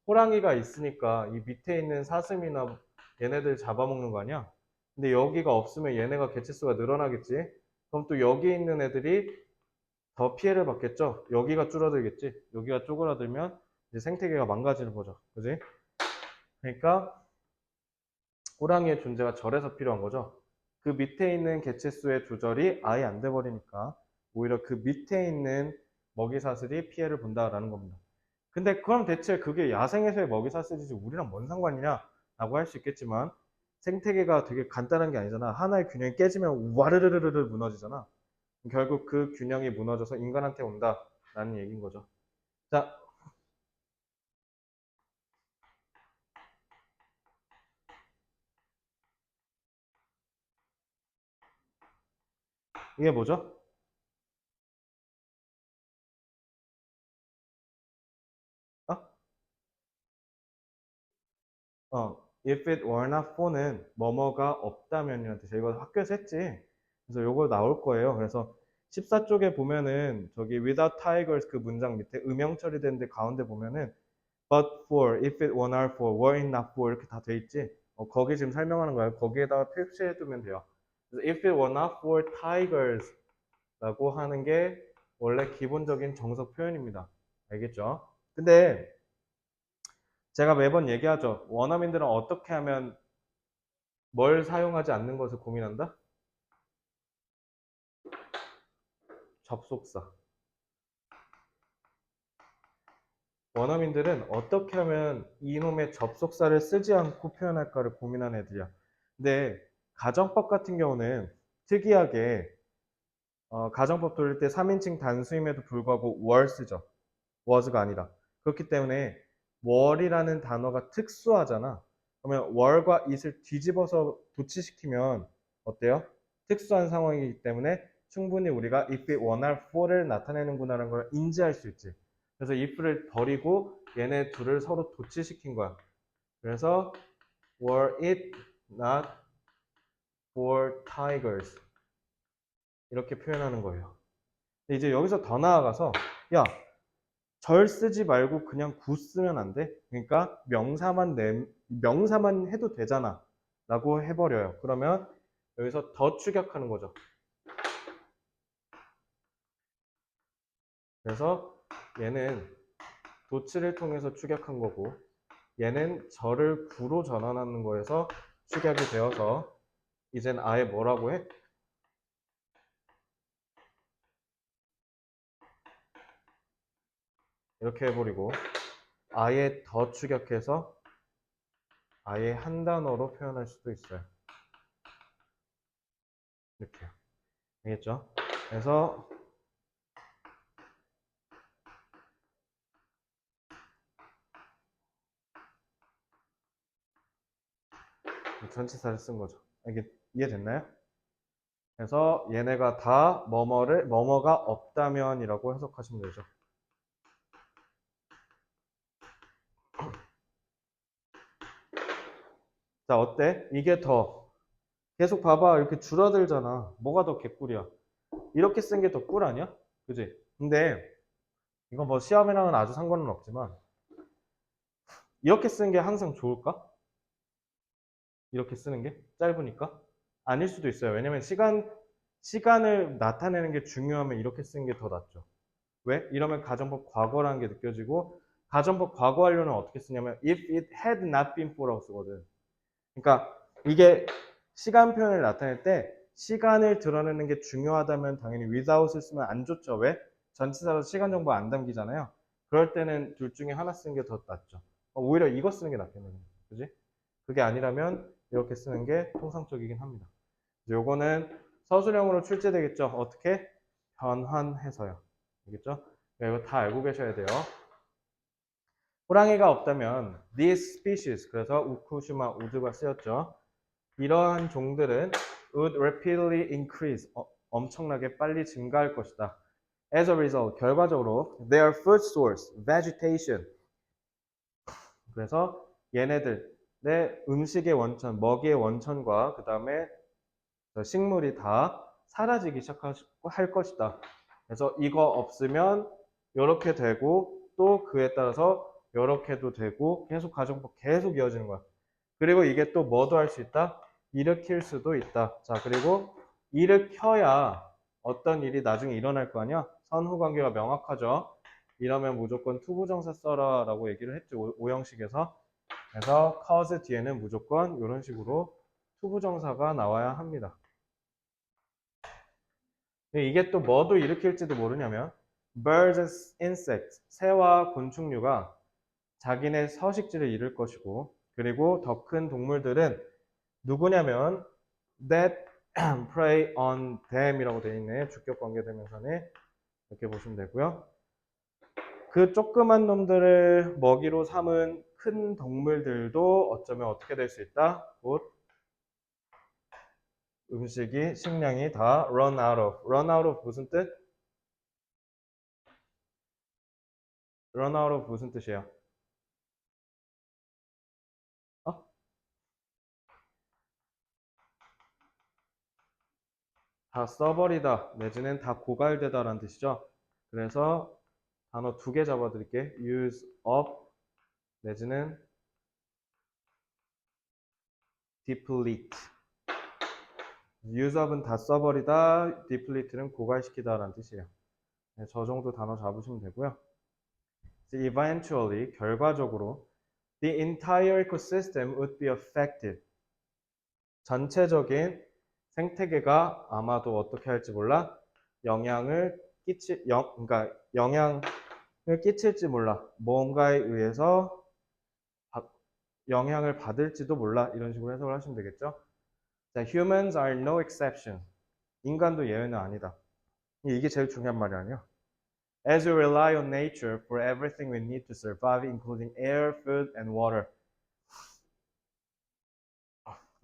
호랑이가 있으니까 이 밑에 있는 사슴이나 얘네들 잡아먹는 거 아니야? 근데 여기가 없으면 얘네가 개체 수가 늘어나겠지. 그럼 또 여기 있는 애들이 더 피해를 받겠죠. 여기가 줄어들겠지. 여기가 쪼그라들면 이제 생태계가 망가지는 거죠. 그지? 그러니까 호랑이의 존재가 절에서 필요한 거죠. 그 밑에 있는 개체수의 조절이 아예 안 돼 버리니까 오히려 그 밑에 있는 먹이사슬이 피해를 본다라는 겁니다. 근데 그럼 대체 그게 야생에서의 먹이사슬이지 우리랑 뭔 상관이냐? 라고 할 수 있겠지만 생태계가 되게 간단한 게 아니잖아. 하나의 균형이 깨지면 와르르르르 무너지잖아. 결국 그 균형이 무너져서 인간한테 온다라는 얘기인 거죠. 자, 이게 뭐죠? 어? if it were not for는 뭐뭐가 없다면이라는 뜻이에요. 이거 학교에서 했지. 그래서 요거 나올 거예요. 그래서 14쪽에 보면은 저기 without tigers 그 문장 밑에 음영 처리되는데 가운데 보면은 but for, if it were not for, were it not for 이렇게 다 돼 있지. 거기 지금 설명하는 거예요. 거기에다가 표시해 두면 돼요. 그래서 if it were not for tigers 라고 하는 게 원래 기본적인 정석 표현입니다. 알겠죠? 근데 제가 매번 얘기하죠. 원어민들은 어떻게 하면 뭘 사용하지 않는 것을 고민한다? 접속사. 원어민들은 어떻게 하면 이놈의 접속사를 쓰지 않고 표현할까를 고민하는 애들이야. 근데 가정법 같은 경우는 특이하게 가정법 돌릴 때 3인칭 단수임에도 불구하고 월 쓰죠. was가 아니라. 그렇기 때문에 월이라는 단어가 특수하잖아. 그러면 월과 it을 뒤집어서 도치시키면 어때요? 특수한 상황이기 때문에 충분히 우리가 if it were not for를 나타내는구나라는 걸 인지할 수 있지. 그래서 if를 버리고 얘네 둘을 서로 도치시킨 거야. 그래서 were it not for tigers 이렇게 표현하는 거예요. 근데 이제 여기서 더 나아가서 야, 절 쓰지 말고 그냥 구 쓰면 안 돼? 그러니까 명사만 해도 되잖아. 라고 해버려요. 그러면 여기서 더 축약하는 거죠. 그래서 얘는 도치를 통해서 축약한 거고 얘는 절을 구로 전환하는 거에서 축약이 되어서 이젠 아예 뭐라고 해? 이렇게 해버리고 아예 더 축약해서 아예 한 단어로 표현할 수도 있어요. 이렇게요. 알겠죠? 그래서 전치사를 쓴 거죠. 이게 이해됐나요? 그래서 얘네가 다 뭐뭐가 없다면이라고 해석하시면 되죠. 자, 어때? 이게 더 계속 봐봐. 이렇게 줄어들잖아. 뭐가 더 개꿀이야? 이렇게 쓴 게 더 꿀 아니야? 그지? 근데 이거 뭐 시험이랑은 아주 상관은 없지만 이렇게 쓰는 게 항상 좋을까? 이렇게 쓰는 게 짧으니까 아닐 수도 있어요. 왜냐면 시간을 나타내는 게 중요하면 이렇게 쓰는 게 더 낫죠. 왜? 이러면 가정법 과거라는 게 느껴지고 가정법 과거 완료는 어떻게 쓰냐면 if it had not been for라고 쓰거든. 그러니까 이게 시간 표현을 나타낼 때 시간을 드러내는 게 중요하다면 당연히 without을 쓰면 안 좋죠. 왜? 전치사로 시간 정보 안 담기잖아요. 그럴 때는 둘 중에 하나 쓰는 게 더 낫죠. 오히려 이거 쓰는 게 낫겠네요. 그지? 그게 아니라면 이렇게 쓰는 게 통상적이긴 합니다. 요거는 서술형으로 출제되겠죠. 어떻게? 변환해서요. 알겠죠? 이거 다 알고 계셔야 돼요. 호랑이가 없다면 these species, 그래서 우쿠시마 우드가 쓰였죠. 이러한 종들은 would rapidly increase, 엄청나게 빨리 증가할 것이다. As a result, 결과적으로 their food source, vegetation, 그래서 얘네들의 음식의 원천, 먹이의 원천과 그 다음에 식물이 다 사라지기 시작할 것이다. 그래서 이거 없으면 이렇게 되고 또 그에 따라서 이렇게도 되고 계속 가정법 계속 이어지는 거야. 그리고 이게 또 뭐도 할 수 있다? 일으킬 수도 있다. 자, 그리고 일으켜야 어떤 일이 나중에 일어날 거 아니야? 선후 관계가 명확하죠. 이러면 무조건 투부정사 써라 라고 얘기를 했죠. 오형식에서. 그래서 cause 뒤에는 무조건 이런 식으로 투부정사가 나와야 합니다. 이게 또 뭐도 일으킬지도 모르냐면 birds, insects, 새와 곤충류가 자기네 서식지를 잃을 것이고 그리고 더 큰 동물들은 누구냐면 that prey on them이라고 되어 있네. 주격 관계 대명사네. 이렇게 보시면 되고요. 그 조그만 놈들을 먹이로 삼은 큰 동물들도 어쩌면 어떻게 될 수 있다? 곧 음식이, 식량이 다 run out of. run out of 무슨 뜻? run out of 무슨 뜻이에요? 어? 다 써버리다 내지는 다 고갈되다 라는 뜻이죠. 그래서 단어 두 개 잡아드릴게. use up 내지는 deplete. use up은 다 써버리다, deplete는 고갈시키다 라는 뜻이에요. 네, 저 정도 단어 잡으시면 되고요. Eventually, 결과적으로 the entire ecosystem would be affected. 전체적인 생태계가 아마도 어떻게 할지 몰라 그러니까 영향을 끼칠지 몰라. 뭔가에 의해서 영향을 받을지도 몰라. 이런 식으로 해석을 하시면 되겠죠. 자, humans are no exception. 인간도 예외는 아니다. 이게 제일 중요한 말이 아니야. As we rely on nature for everything we need to survive, including air, food, and water.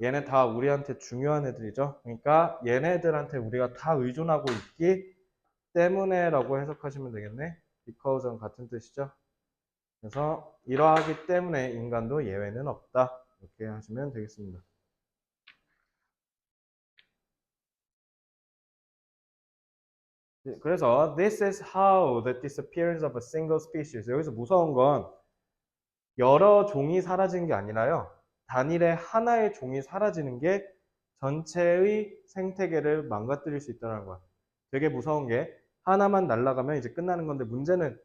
얘네 다 우리한테 중요한 애들이죠. 그러니까 얘네들한테 우리가 다 의존하고 있기 때문에라고 해석하시면 되겠네. Because랑 같은 뜻이죠. 그래서 이러하기 때문에 인간도 예외는 없다. 이렇게 하시면 되겠습니다. 그래서 this is how the disappearance of a single species. 여기서 무서운 건 여러 종이 사라지는 게 아니라요. 단일의 하나의 종이 사라지는 게 전체의 생태계를 망가뜨릴 수 있다는 거야. 되게 무서운 게 하나만 날아가면 이제 끝나는 건데 문제는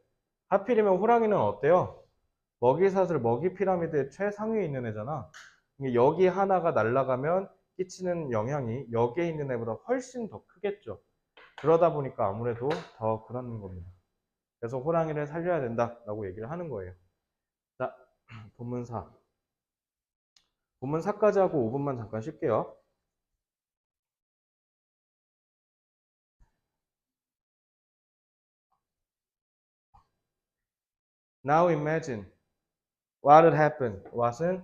하필이면 호랑이는 어때요? 먹이사슬, 먹이 피라미드의 최상위에 있는 애잖아. 여기 하나가 날아가면 끼치는 영향이 여기에 있는 애보다 훨씬 더 크겠죠. 그러다 보니까 아무래도 더 그런 겁니다. 그래서 호랑이를 살려야 된다라고 얘기를 하는 거예요. 자, 본문사. 본문사까지 하고 5분만 잠깐 쉴게요. Now imagine what would happen. what은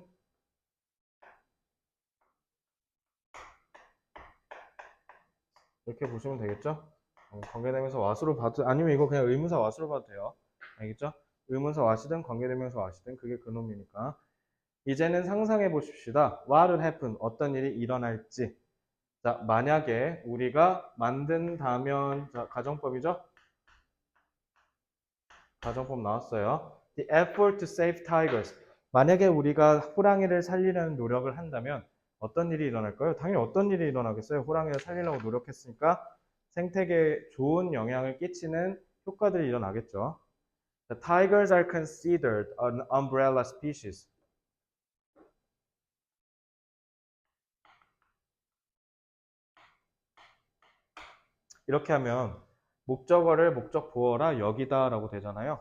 이렇게 보시면 되겠죠? 관계대명사 what으로 봐도 아니면 이거 그냥 의문사 what으로 봐도 돼요. 알겠죠? 의문사 what이든 관계대명사 what이든 그게 그놈이니까. 이제는 상상해 보십시다. What would happen? 어떤 일이 일어날지. 자, 만약에 우리가 만든다면, 자, 가정법이죠? 가정법 나왔어요. The effort to save tigers. 만약에 우리가 호랑이를 살리려는 노력을 한다면 어떤 일이 일어날까요? 당연히 어떤 일이 일어나겠어요? 호랑이를 살리려고 노력했으니까 생태계에 좋은 영향을 끼치는 효과들이 일어나겠죠. The tigers are considered an umbrella species. 이렇게 하면 목적어를 목적 보어라 여기다 라고 되잖아요.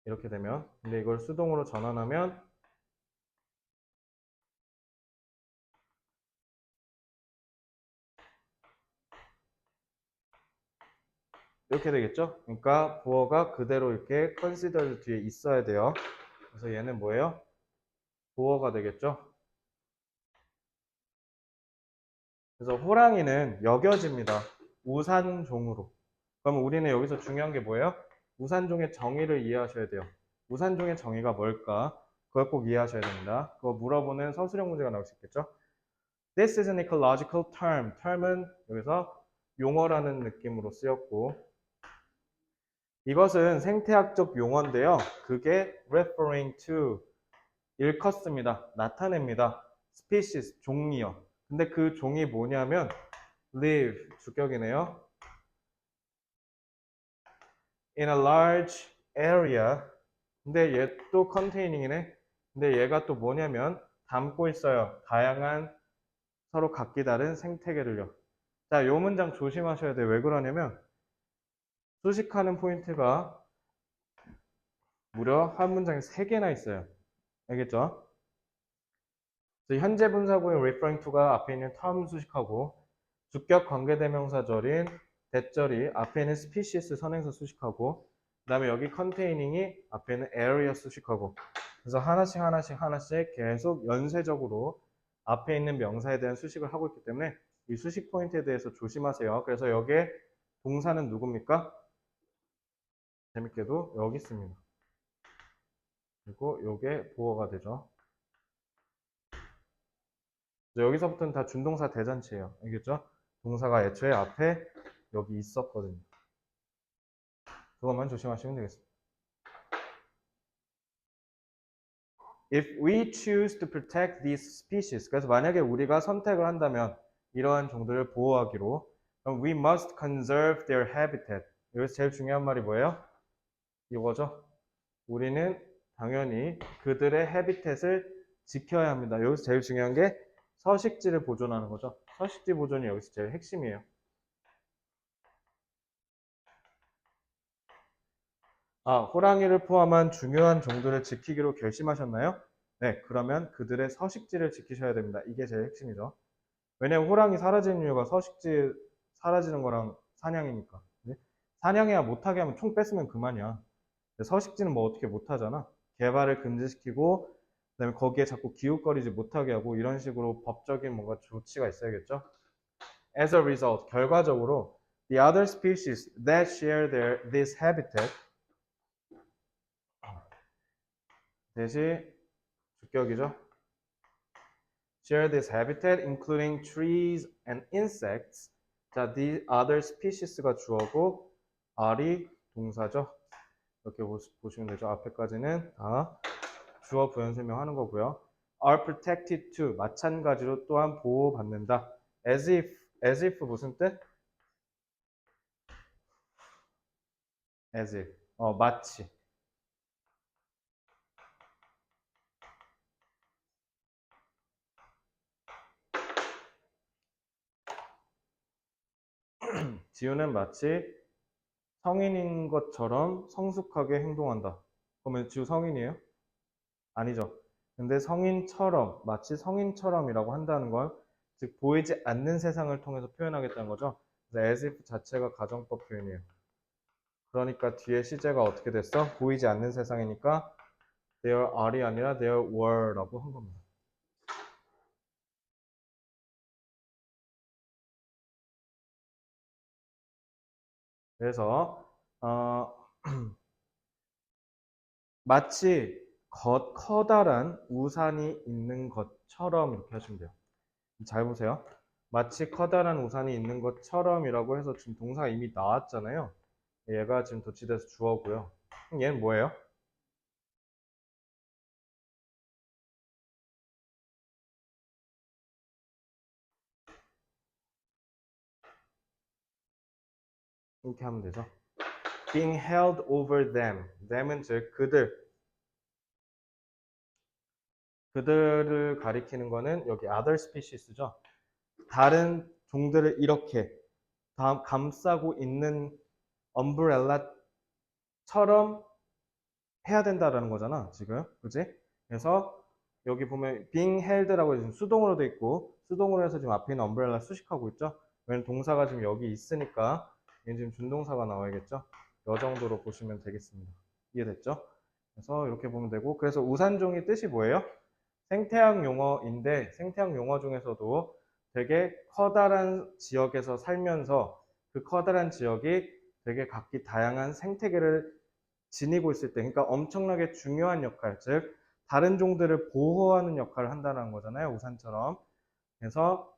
이렇게 되면. 근데 이걸 수동으로 전환하면 이렇게 되겠죠? 그러니까 보어가 그대로 이렇게 considered 뒤에 있어야 돼요. 그래서 얘는 뭐예요? 보어가 되겠죠? 그래서 호랑이는 여겨집니다. 우산종으로. 그럼 우리는 여기서 중요한 게 뭐예요? 우산종의 정의를 이해하셔야 돼요. 우산종의 정의가 뭘까? 그걸 꼭 이해하셔야 됩니다. 그거 물어보는 서술형 문제가 나올 수 있겠죠? This is an ecological term. term은 여기서 용어라는 느낌으로 쓰였고 이것은 생태학적 용어인데요. 그게 referring to 일컫습니다. 나타냅니다. species, 종이요. 근데 그 종이 뭐냐면 live, 주격이네요. in a large area. 근데 얘 또 containing,이네. 근데 얘가 또 뭐냐면 담고 있어요. 다양한 서로 각기 다른 생태계를요. 자, 요 문장 조심하셔야 돼요. 왜 그러냐면 수식하는 포인트가 무려 한 문장에 3개나 있어요. 알겠죠? 그래서 현재 분사구인 referring to가 앞에 있는 term 수식하고 주격 관계대명사절인 대절이 앞에 있는 species 선행사 수식하고 그 다음에 여기 containing이 앞에 있는 area 수식하고 그래서 하나씩 계속 연쇄적으로 앞에 있는 명사에 대한 수식을 하고 있기 때문에 이 수식 포인트에 대해서 조심하세요. 그래서 여기에 동사는 누굽니까? 재밌게도 여기 있습니다. 그리고 요게 보어가 되죠. 여기서부터는 다 준동사 대잔치예요. 알겠죠? 동사가 애초에 앞에 여기 있었거든요. 그것만 조심하시면 되겠습니다. If we choose to protect these species, 그래서 만약에 우리가 선택을 한다면 이러한 종들을 보호하기로, 그럼 we must conserve their habitat. 여기서 제일 중요한 말이 뭐예요? 이거죠. 우리는 당연히 그들의 해비텟을 지켜야 합니다. 여기서 제일 중요한 게 서식지를 보존하는 거죠. 서식지 보존이 여기서 제일 핵심이에요. 호랑이를 포함한 중요한 종들을 지키기로 결심하셨나요? 네, 그러면 그들의 서식지를 지키셔야 됩니다. 이게 제일 핵심이죠. 왜냐면 호랑이 사라지는 이유가 서식지 사라지는 거랑 사냥이니까. 네? 사냥해야 못하게 하면 총 뺐으면 그만이야. 서식지는 뭐 어떻게 못하잖아. 개발을 금지시키고 그다음에 거기에 자꾸 기웃거리지 못하게 하고 이런 식으로 법적인 뭔가 조치가 있어야겠죠. As a result, 결과적으로 the other species that share this habitat 대시 주격이죠. Share this habitat including trees and insects. 자, the other species가 주어고 are이 동사죠. 이렇게 보시면 되죠. 앞에까지는 다 주어 부연 설명하는 거고요. are protected to 마찬가지로 또한 보호받는다. as if 무슨 뜻? as if 마치 지우는 마치 성인인 것처럼 성숙하게 행동한다. 그러면 지우 성인이에요? 아니죠. 근데 성인처럼 마치 성인처럼이라고 한다는 건 즉 보이지 않는 세상을 통해서 표현하겠다는 거죠. 그래서 as if 자체가 가정법 표현이에요. 그러니까 뒤에 시제가 어떻게 됐어? 보이지 않는 세상이니까 there are이 아니라 there were라고 한 겁니다. 그래서 마치 커다란 우산이 있는 것처럼 이렇게 하시면 돼요. 잘 보세요. 마치 커다란 우산이 있는 것처럼이라고 해서 지금 동사가 이미 나왔잖아요. 얘가 지금 도치돼서 주어고요. 그럼 얘는 뭐예요? 이렇게 하면 되죠. being held over them. them은 즉 그들을 가리키는 거는 여기 other species죠. 다른 종들을 이렇게 감싸고 있는 umbrel라처럼 해야 된다라는 거잖아, 지금. 그지? 그래서 여기 보면 being held라고 지금 수동으로 돼 있고 수동으로 해서 지금 앞에 있는 umbrella 수식하고 있죠. 왜냐면 동사가 지금 여기 있으니까 얘는 지금 준동사가 나와야겠죠. 이 정도로 보시면 되겠습니다. 이해됐죠? 그래서 이렇게 보면 되고 그래서 우산종이 뜻이 뭐예요? 생태학 용어인데 생태학 용어 중에서도 되게 커다란 지역에서 살면서 그 커다란 지역이 되게 각기 다양한 생태계를 지니고 있을 때, 그러니까 엄청나게 중요한 역할, 즉 다른 종들을 보호하는 역할을 한다는 거잖아요, 우산처럼. 그래서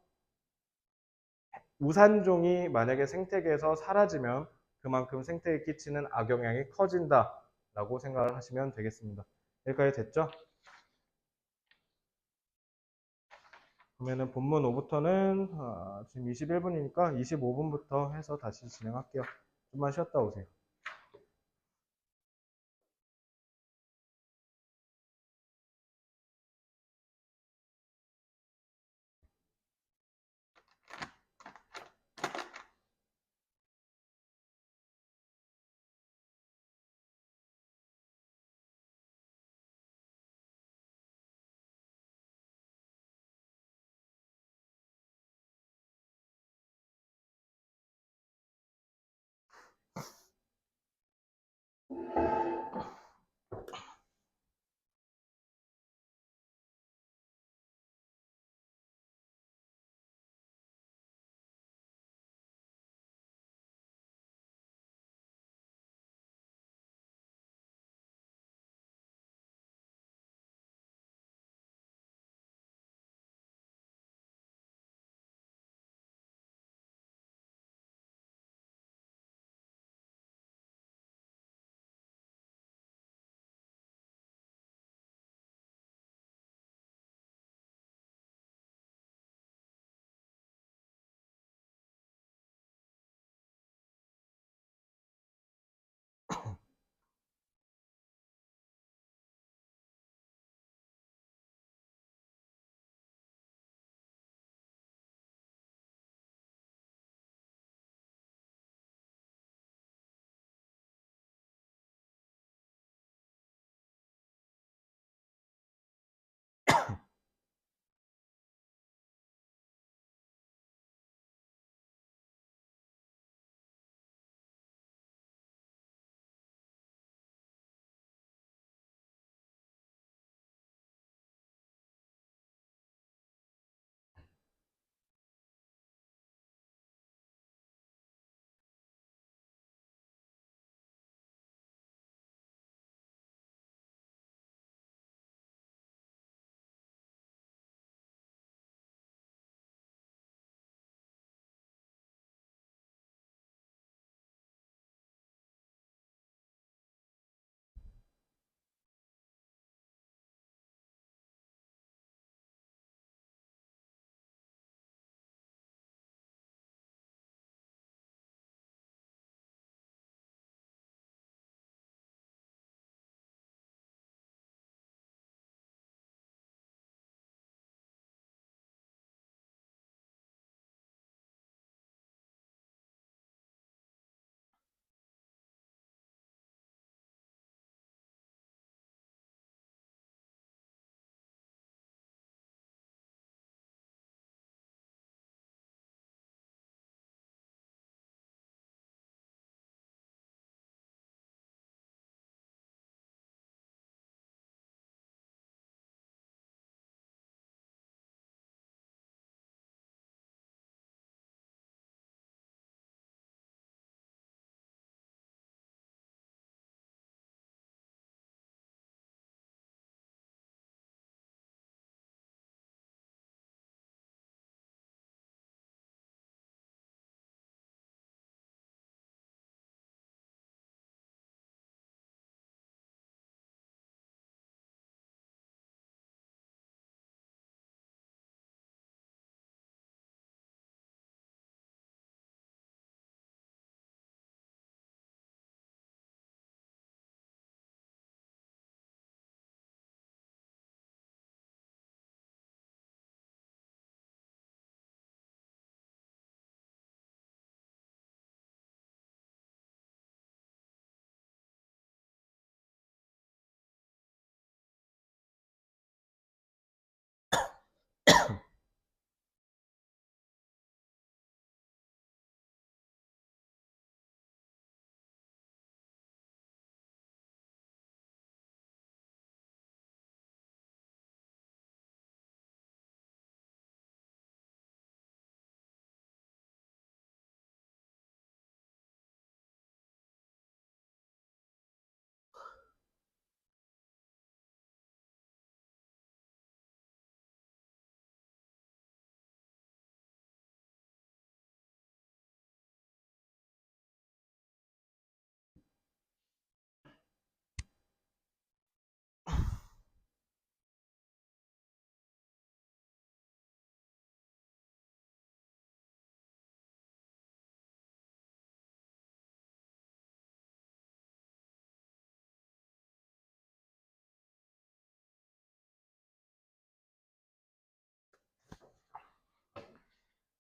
우산종이 만약에 생태계에서 사라지면 그만큼 생태계에 끼치는 악영향이 커진다라고 생각을 하시면 되겠습니다. 여기까지 됐죠? 그러면은 본문 5부터는 지금 21분이니까 25분부터 해서 다시 진행할게요. 좀만 쉬었다 오세요.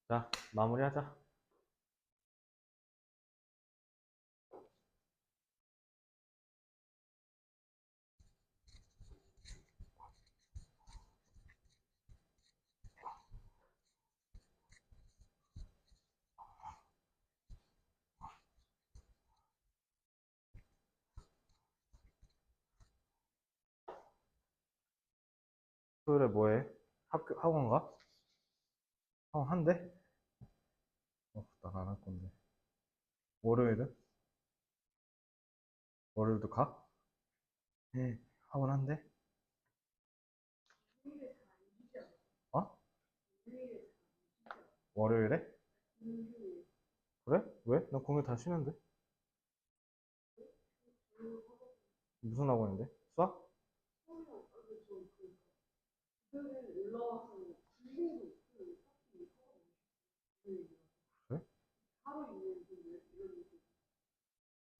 자, 마무리하자. 토요일에 뭐해? 학원 가? 학원 한대? 난 안 할 건데. 월요일은? 월요일도 가? 학원 한대? 어? 월요일에? 그래? 왜? 난 공휴일 다 쉬는데? 무슨 학원인데? 수학? 그래?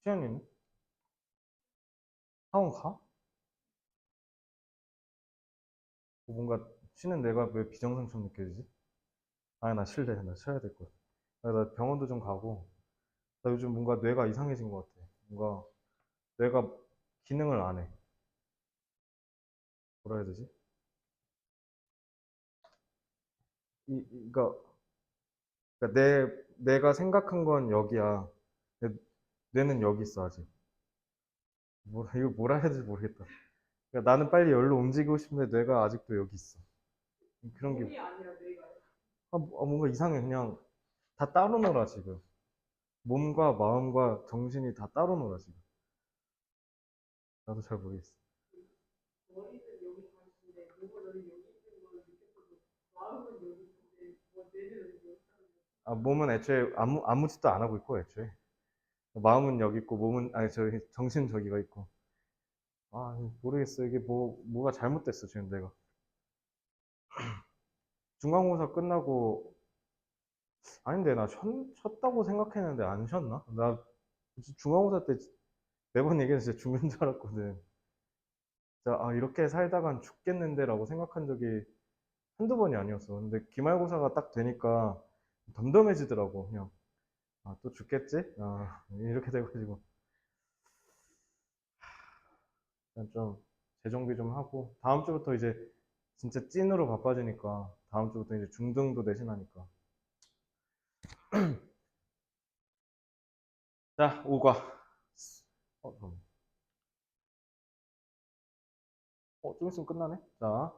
시연이는? 학원 가? 뭔가 쉬는 내가 왜 비정상처럼 느껴지지? 아니 나 쉴래. 나 쉬어야 될 것 같아. 나 병원도 좀 가고. 나 요즘 뭔가 뇌가 이상해진 것 같아. 뭔가 뇌가 기능을 안 해. 뭐라 해야 되지? 그러니까 내가 생각한 건 여기야. 근데 뇌는 여기 있어 아직. 이거 뭐라 해야 될지 모르겠다. 그러니까 나는 빨리 열로 움직이고 싶은데 뇌가 아직도 여기 있어. 그런 게 뭔가 이상해. 그냥 다 따로 놀아 지금. 몸과 마음과 정신이 다 따로 놀아 지금. 나도 잘 모르겠어. 몸은 애초에 아무 짓도 안 하고 있고 애초에. 마음은 여기 있고 몸은 아니 저기 정신 저기가 있고. 모르겠어. 이게 뭐가 잘못됐어 지금 내가. 중간고사 끝나고 아닌데 나 쉬었다고 생각했는데 안 쉬었나? 나 중간고사 때 매번 얘기해서 진짜 죽는 줄 알았거든. 진짜 이렇게 살다간 죽겠는데라고 생각한 적이 한두 번이 아니었어. 근데 기말고사가 딱 되니까 덤덤해지더라고. 그냥 또 죽겠지? 이렇게 돼가지고 그냥 좀 재정비 좀 하고 다음 주부터 이제 진짜 찐으로 바빠지니까 다음 주부터 이제 중등도 내신하니까 자, 5과 잠깐만. 좀 있으면 끝나네. 자,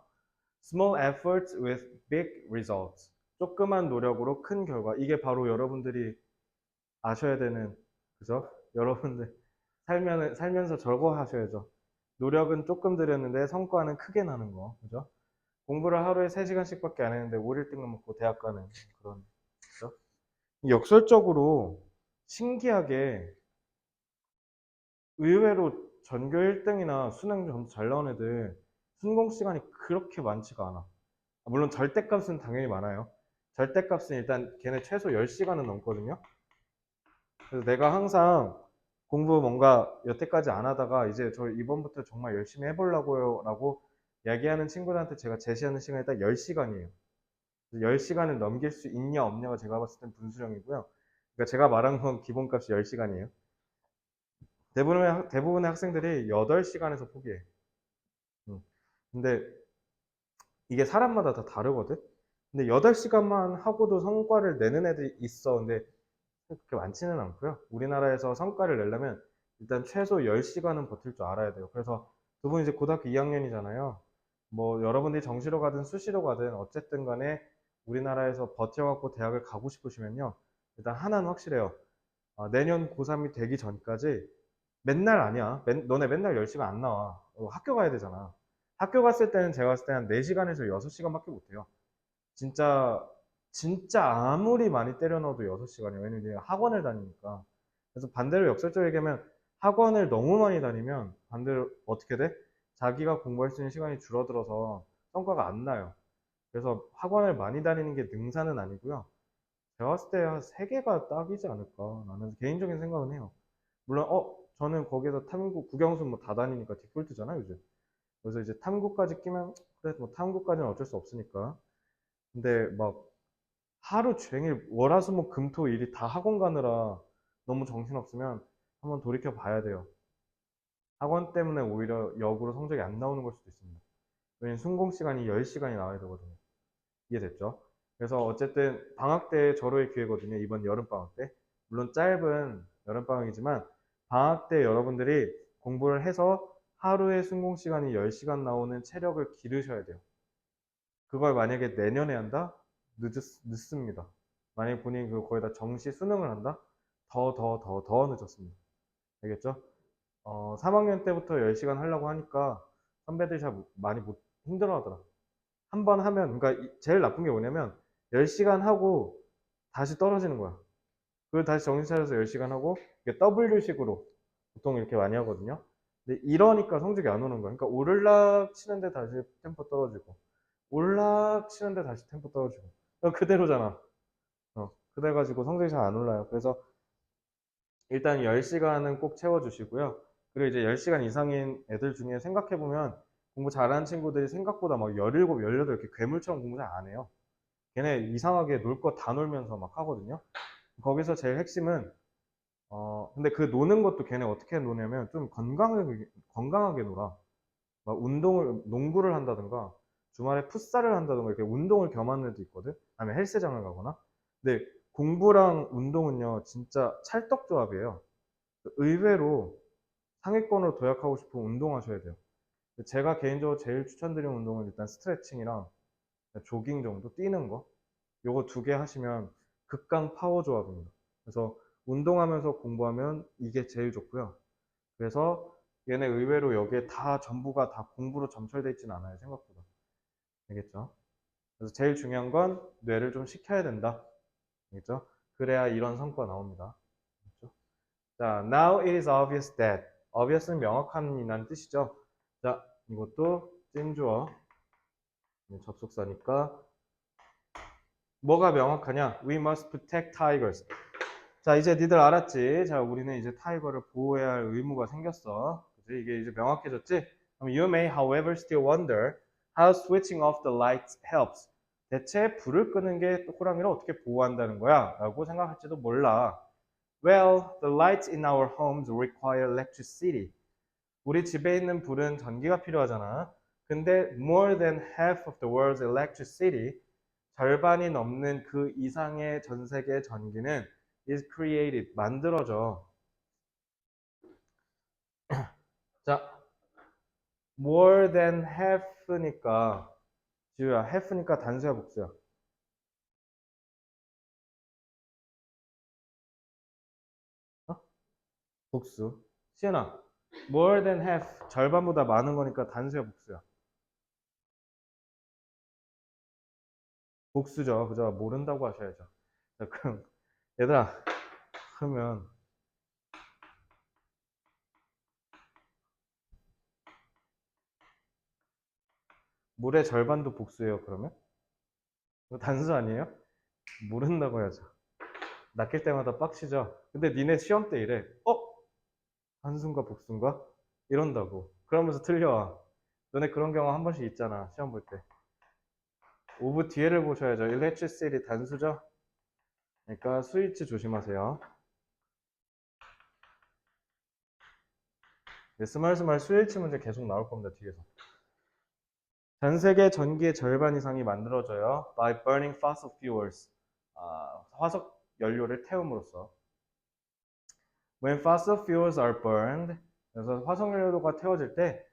small efforts with big results. 조그만 노력으로 큰 결과. 이게 바로 여러분들이 아셔야 되는, 그죠? 여러분들 살면서 저거 하셔야죠. 노력은 조금 들였는데 성과는 크게 나는 거, 그죠? 공부를 하루에 3시간씩밖에 안 했는데 5일 1등급 먹고 대학 가는 그런, 그죠? 역설적으로 신기하게 의외로 전교 1등이나 수능 점수 잘 나온 애들 순공 시간이 그렇게 많지가 않아. 물론 절대값은 당연히 많아요. 절대값은 일단 걔네 최소 10시간은 넘거든요. 그래서 내가 항상 공부 뭔가 여태까지 안 하다가 이제 저 이번부터 정말 열심히 해보려고요 라고 얘기하는 친구들한테 제가 제시하는 시간이 딱 10시간이에요. 10시간을 넘길 수 있냐 없냐가 제가 봤을 땐 분수령이고요. 그러니까 제가 말한 건 기본값이 10시간이에요. 대부분의 학생들이 8시간에서 포기해. 근데 이게 사람마다 다 다르거든? 근데 8시간만 하고도 성과를 내는 애들이 있어. 근데 그렇게 많지는 않고요. 우리나라에서 성과를 내려면 일단 최소 10시간은 버틸 줄 알아야 돼요. 그래서 두 분 이제 고등학교 2학년이잖아요. 뭐 여러분들이 정시로 가든 수시로 가든 어쨌든 간에 우리나라에서 버텨갖고 대학을 가고 싶으시면요. 일단 하나는 확실해요. 내년 고3이 되기 전까지 맨날 아니야. 너네 맨날 10시간 안 나와. 학교 가야 되잖아. 학교 갔을 때는 제가 봤을 때 한 4시간에서 6시간밖에 못 해요. 진짜 진짜 아무리 많이 때려 넣어도 6시간이에요. 왜냐면 이제 학원을 다니니까. 그래서 반대로 역설적으로 얘기하면 학원을 너무 많이 다니면 반대로 어떻게 돼? 자기가 공부할 수 있는 시간이 줄어들어서 성과가 안 나요. 그래서 학원을 많이 다니는 게 능사는 아니고요. 제가 봤을 때 한 3개가 딱이지 않을까. 나는 개인적인 생각은 해요. 물론, 저는 거기서 탐구, 국영수 뭐 다 다니니까 뒷골트잖아, 요즘. 그래서 이제 탐구까지 끼면, 그래, 뭐 탐구까지는 어쩔 수 없으니까. 근데 막 하루 종일 월화수목 금토 일이 다 학원 가느라 너무 정신없으면 한번 돌이켜 봐야 돼요. 학원 때문에 오히려 역으로 성적이 안 나오는 걸 수도 있습니다. 왜냐면 순공 시간이 10시간이 나와야 되거든요. 이해됐죠? 그래서 어쨌든 방학 때 절호의 기회거든요. 이번 여름 방학 때. 물론 짧은 여름 방학이지만 방학 때 여러분들이 공부를 해서 하루에 순공 시간이 10시간 나오는 체력을 기르셔야 돼요. 그걸 만약에 내년에 한다? 늦습니다. 만약에 본인이 거기다 정시 수능을 한다? 더 늦었습니다. 알겠죠? 3학년 때부터 10시간 하려고 하니까 선배들이 잘 많이 힘들어 하더라. 한 번 하면, 그러니까 제일 나쁜 게 뭐냐면 10시간 하고 다시 떨어지는 거야. 그리고 다시 정신 차려서 10시간 하고 이게 W식으로 보통 이렇게 많이 하거든요. 근데 이러니까 성적이 안 오는 거야. 그러니까 오르락 치는데 다시 템포 떨어지고 올락 치는데 다시 템포 떨어지고 그대로잖아. 그래가지고 성적이 잘 안 올라요. 그래서 일단 10시간은 꼭 채워주시고요. 그리고 이제 10시간 이상인 애들 중에 생각해보면 공부 잘하는 친구들이 생각보다 막 17, 18 이렇게 괴물처럼 공부 잘 안 해요. 걔네 이상하게 놀 거 다 놀면서 막 하거든요. 거기서 제일 핵심은 근데 그 노는 것도 걔네 어떻게 노냐면 좀 건강하게 놀아. 막 농구를 한다든가 주말에 풋살을 한다든가 이렇게 운동을 겸하는 애도 있거든. 아니면 헬스장을 가거나. 근데 공부랑 운동은요 진짜 찰떡조합이에요. 의외로 상위권으로 도약하고 싶으면 운동하셔야 돼요. 제가 개인적으로 제일 추천드리는 운동은 일단 스트레칭이랑 조깅 정도 뛰는 거 요거 2개 하시면 극강 파워 조합입니다. 그래서 운동하면서 공부하면 이게 제일 좋고요. 그래서 얘네 의외로 여기에 다 전부가 다 공부로 점철되어 있지는 않아요, 생각보다. 알겠죠? 그래서 제일 중요한 건 뇌를 좀 식혀야 된다. 알겠죠? 그래야 이런 성과가 나옵니다. 알겠죠? 자, now it is obvious that. obvious는 명확한이라는 뜻이죠. 자, 이것도 찐주어 접속사니까 뭐가 명확하냐? We must protect tigers. 자, 이제 니들 알았지? 자, 우리는 이제 타이거를 보호해야 할 의무가 생겼어. 그치? 이게 이제 명확해졌지? 그럼 you may, however, still wonder how switching off the lights helps. 대체 불을 끄는 게 호랑이를 어떻게 보호한다는 거야? 라고 생각할지도 몰라. Well, the lights in our homes require electricity. 우리 집에 있는 불은 전기가 필요하잖아. 근데 more than half of the world's electricity, 절반이 넘는 그 이상의 전 세계 전기는 is created, 만들어져. 자, more than half니까, 지우야, half니까 단수야, 복수야? 어? 복수. 시연아, more than half, 절반보다 많은 거니까 단수야, 복수야? 복수죠. 그죠? 모른다고 하셔야죠. 자, 그럼, 얘들아, 그러면, 물의 절반도 복수예요, 그러면? 이거 단수 아니에요? 모른다고 해야죠. 낚일 때마다 빡치죠? 근데 니네 시험 때 이래. 한순가 복순가? 이런다고. 그러면서 틀려와. 너네 그런 경우 한 번씩 있잖아. 시험 볼 때. 오브 뒤에를 보셔야죠. electricity 단수죠? 그러니까 스위치 조심하세요. 스멀스멀 스위치 문제 계속 나올 겁니다. 뒤에서. 전 세계 전기의 절반 이상이 만들어져요. by burning fossil fuels. 화석 연료를 태움으로써. When fossil fuels are burned, 그래서 화석 연료가 태워질 때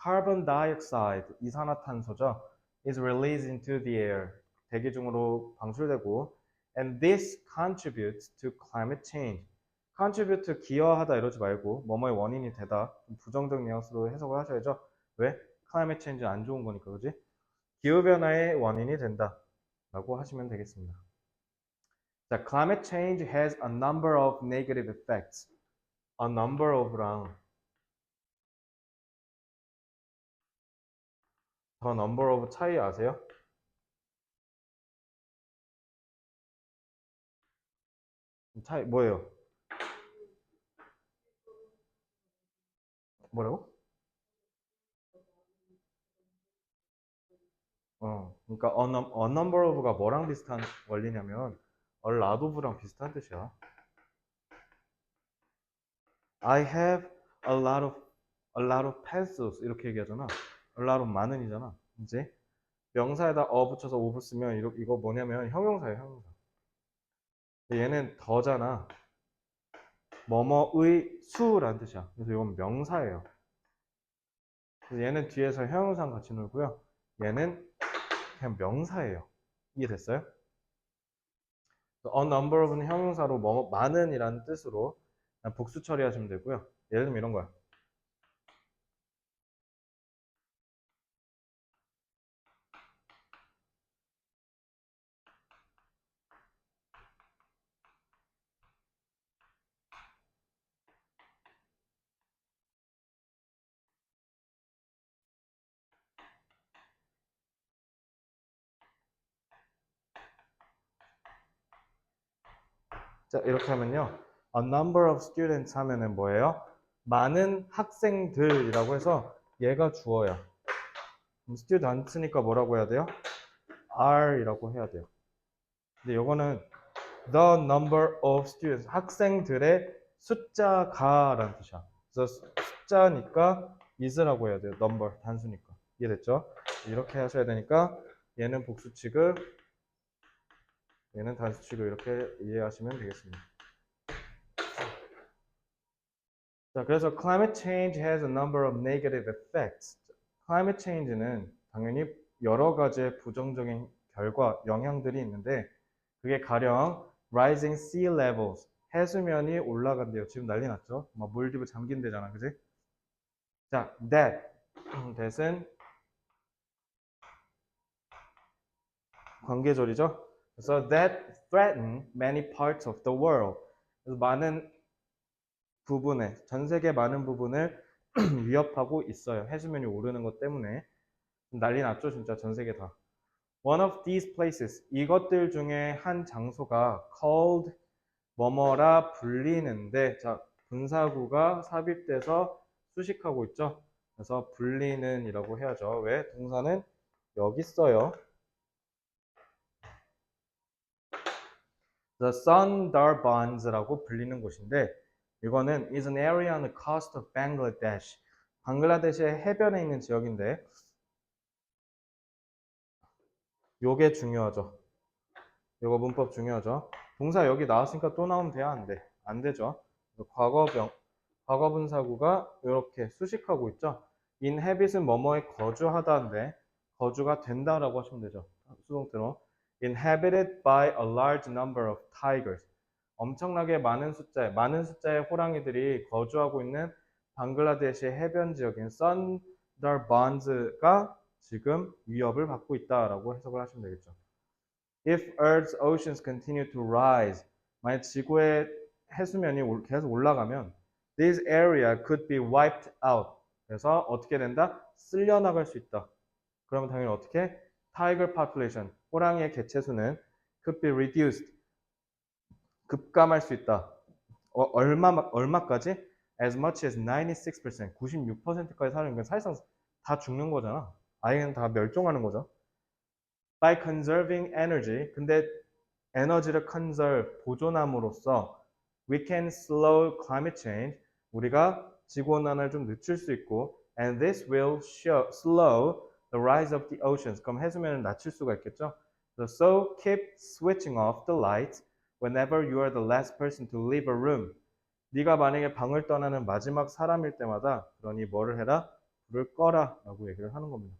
carbon dioxide, 이산화탄소죠, is released into the air. 대기 중으로 방출되고 and this contributes to climate change. contribute 기여하다 이러지 말고 뭐뭐의 원인이 되다. 부정적 뉘앙스로 해석을 하셔야죠. 왜? climate change 안 좋은 거니까, 그지? 기후변화의 원인이 된다 라고 하시면 되겠습니다. 자, climate change has a number of negative effects. a number of랑 the number of 차이 아세요? 차이 뭐예요? 뭐라고? 그러니까 a number of가 뭐랑 비슷한 원리냐면 a lot of랑 비슷한 뜻이야. I have a lot of pencils 이렇게 얘기하잖아. a lot of 많은이잖아. 이제 명사에다 붙여서 of 쓰면 이거 뭐냐면 형용사예요, 형용사. 얘는 더잖아. 뭐뭐의 수라는 뜻이야. 그래서 이건 명사예요. 그래서 얘는 뒤에서 형용사랑 같이 놀고요. 얘는 그냥 명사예요. 이해됐어요? a number of는 형용사로 뭐 많은이라는 뜻으로 복수 처리하시면 되고요. 예를 들면 이런 거야. 자, 이렇게 하면요. a number of students 하면은 뭐예요? 많은 학생들이라고 해서 얘가 주어야. students니까 뭐라고 해야 돼요? are이라고 해야 돼요. 근데 요거는 the number of students, 학생들의 숫자가라는 뜻이야. 그래서 숫자니까 is라고 해야 돼요. number, 단수니까. 이해됐죠? 이렇게 하셔야 되니까 얘는 복수 취급, 얘는 단수 취급 이렇게 이해하시면 되겠습니다. 자, 그래서 climate change has a number of negative effects. climate change는 당연히 여러 가지의 부정적인 결과, 영향들이 있는데 그게 가령 rising sea levels, 해수면이 올라간대요. 지금 난리 났죠? 막 몰디브 잠긴대잖아, 그지? 자, that은 관계절이죠. 그래서 that threaten many parts of the world. 그래서 많은 부분에, 전 세계 많은 부분을 위협하고 있어요. 해수면이 오르는 것 때문에. 난리 났죠, 진짜 전 세계 다. One of these places, 이것들 중에 한 장소가 called 뭐뭐라 불리는데, 자, 분사구가 삽입돼서 수식하고 있죠. 그래서 불리는 이라고 해야죠. 왜? 동사는 여기 있어요. The Sundarbans,라고 불리는 곳인데 이거는 is an area on the coast of Bangladesh. 방글라데시의 해변에 있는 지역인데 요게 중요하죠. 요거 문법 중요하죠. 동사 여기 나왔으니까 또 나오면 돼야 안 돼? 안 되죠. 과거분사구가 이렇게 수식하고 있죠. inhabit은 뭐뭐에 거주하다인데 거주가 된다라고 하시면 되죠. 수동태로 inhabited by a large number of tigers. 엄청나게 많은 숫자의 호랑이들이 거주하고 있는 방글라데시의 해변 지역인 선더반즈가 지금 위협을 받고 있다라고 해석을 하시면 되겠죠. If Earth's oceans continue to rise, 만약 지구의 해수면이 계속 올라가면 this area could be wiped out. 그래서 어떻게 된다? 쓸려나갈 수 있다. 그러면 당연히 어떻게? Tiger population, 호랑이의 개체수는 could be reduced. 급감할 수 있다. 얼마까지? As much as 96%, 96%까지 사는 건 사실상 다 죽는 거잖아. 아예 다 멸종하는 거죠. By conserving energy, 근데 에너지를 conserve, 보존함으로써 we can slow climate change, 우리가 지구온난화를 좀 늦출 수 있고 and this will slow the rise of the oceans. 그럼 해수면을 낮출 수가 있겠죠? So keep switching off the lights whenever you are the last person to leave a room. 네가 만약에 방을 떠나는 마지막 사람일 때마다 그러니 뭐를 해라? 불을 꺼라 라고 얘기를 하는 겁니다.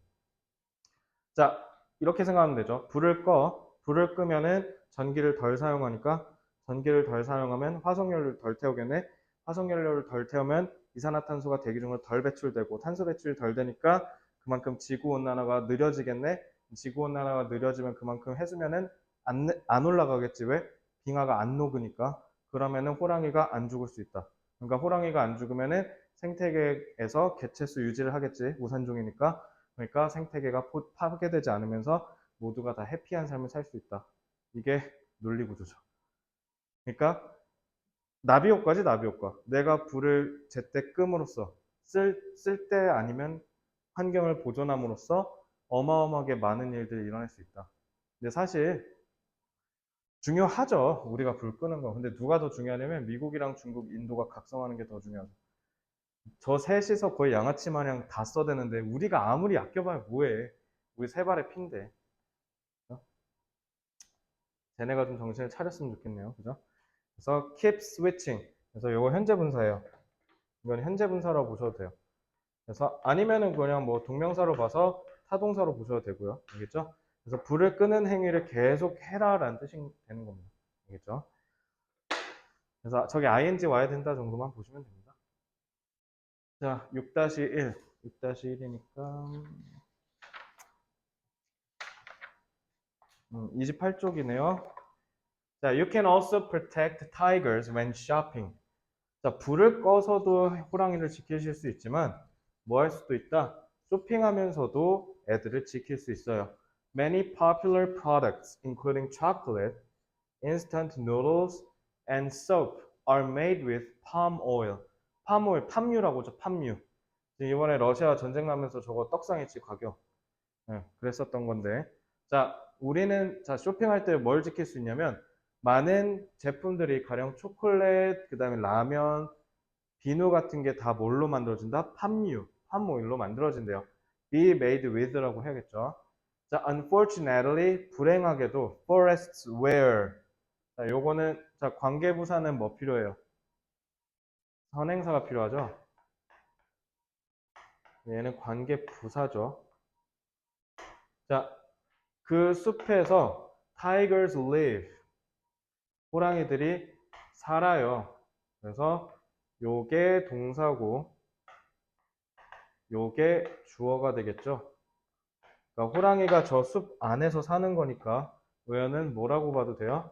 자, 이렇게 생각하면 되죠. 불을 꺼. 불을 끄면은 전기를 덜 사용하니까 전기를 덜 사용하면 화석연료를 덜 태우겠네. 화석연료를 덜 태우면 이산화탄소가 대기 중으로 덜 배출되고 탄소 배출이 덜 되니까 그만큼 지구온난화가 느려지겠네. 지구온난화가 느려지면 그만큼 해수면은 안 올라가겠지. 왜? 빙하가 안 녹으니까. 그러면은 호랑이가 안 죽을 수 있다. 그러니까 호랑이가 안 죽으면은 생태계에서 개체수 유지를 하겠지. 우산종이니까. 그러니까 생태계가 파괴되지 않으면서 모두가 다 해피한 삶을 살 수 있다. 이게 논리 구조죠. 그러니까 나비 효과지, 나비 효과. 내가 불을 제때 끔으로써 쓸 때 아니면 환경을 보존함으로써 어마어마하게 많은 일들이 일어날 수 있다. 근데 사실 중요하죠. 우리가 불 끄는 거. 근데 누가 더 중요하냐면 미국이랑 중국, 인도가 각성하는 게 더 중요하죠. 저 셋이서 거의 양아치 마냥 다 써대는데 우리가 아무리 아껴봐야 뭐해. 우리 세 발의 피인데. 그죠? 쟤네가 좀 정신을 차렸으면 좋겠네요. 그죠? 그래서 keep switching. 그래서 이거 현재 분사예요. 이건 현재 분사라고 보셔도 돼요. 그래서 아니면은 그냥 뭐 동명사로 봐서 타동사로 보셔도 되고요. 알겠죠? 그래서 불을 끄는 행위를 계속 해라라는 뜻이 되는 겁니다. 알겠죠? 그래서 저기 ing 와야 된다 정도만 보시면 됩니다. 자, 6-1. 6-1이니까 28쪽이네요. 자, you can also protect tigers when shopping. 자, 불을 꺼서도 호랑이를 지키실 수 있지만 뭐 할 수도 있다? 쇼핑하면서도 애들을 지킬 수 있어요. Many popular products, including chocolate, instant noodles, and soap, are made with palm oil. palm oil, 팜유라고 하죠, 팜유. 이번에 러시아 전쟁 나면서 저거 떡상했지, 가격. 네, 그랬었던 건데. 자, 우리는 자 쇼핑할 때 뭘 지킬 수 있냐면 많은 제품들이 가령 초콜릿, 그 다음에 라면, 비누 같은 게 다 뭘로 만들어진다? 팜유, 팜오일로 만들어진대요. be made with라고 해야겠죠. 자, unfortunately, 불행하게도 forests where. 자, 요거는 자 관계부사는 뭐 필요해요? 선행사가 필요하죠. 얘는 관계부사죠. 자, 그 숲에서 tigers live. 호랑이들이 살아요. 그래서 요게 동사고 요게 주어가 되겠죠. 그러니까 호랑이가 저 숲 안에서 사는 거니까 where는 뭐라고 봐도 돼요?